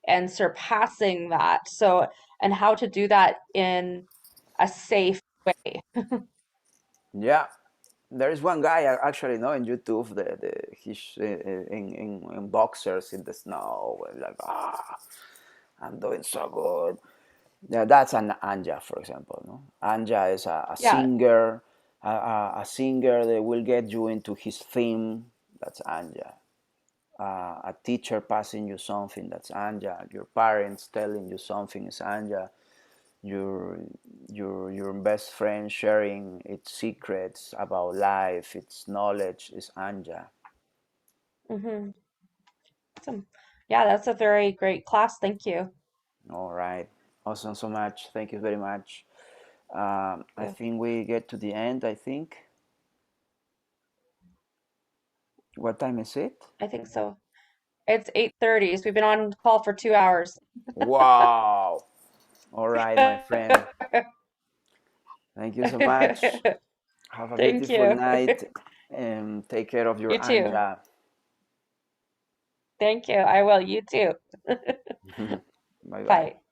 and surpassing that. So, and how to do that in a safe way. Yeah, there is one guy I actually know in YouTube. He's in boxers in the snow, like I'm doing so good. Yeah, that's an anja, for example. No, anja is a Yeah. singer, a singer that will get you into his theme. That's anja. A teacher passing you something, that's anja. Your parents telling you something is anja. your your best friend sharing its secrets about life, its knowledge is anja. Hmm. Awesome. Yeah, that's a very great class. Thank you. All right, awesome, so much, thank you very much. I Yeah, think we get to the end, I think. What time is it? I think so. It's 8:30, so we've been on call for 2 hours. Wow. All right, my friend, thank you so much. Have a Thank beautiful you. night and take care of your You too. anja. Thank you. I will. You too. Bye bye. Bye.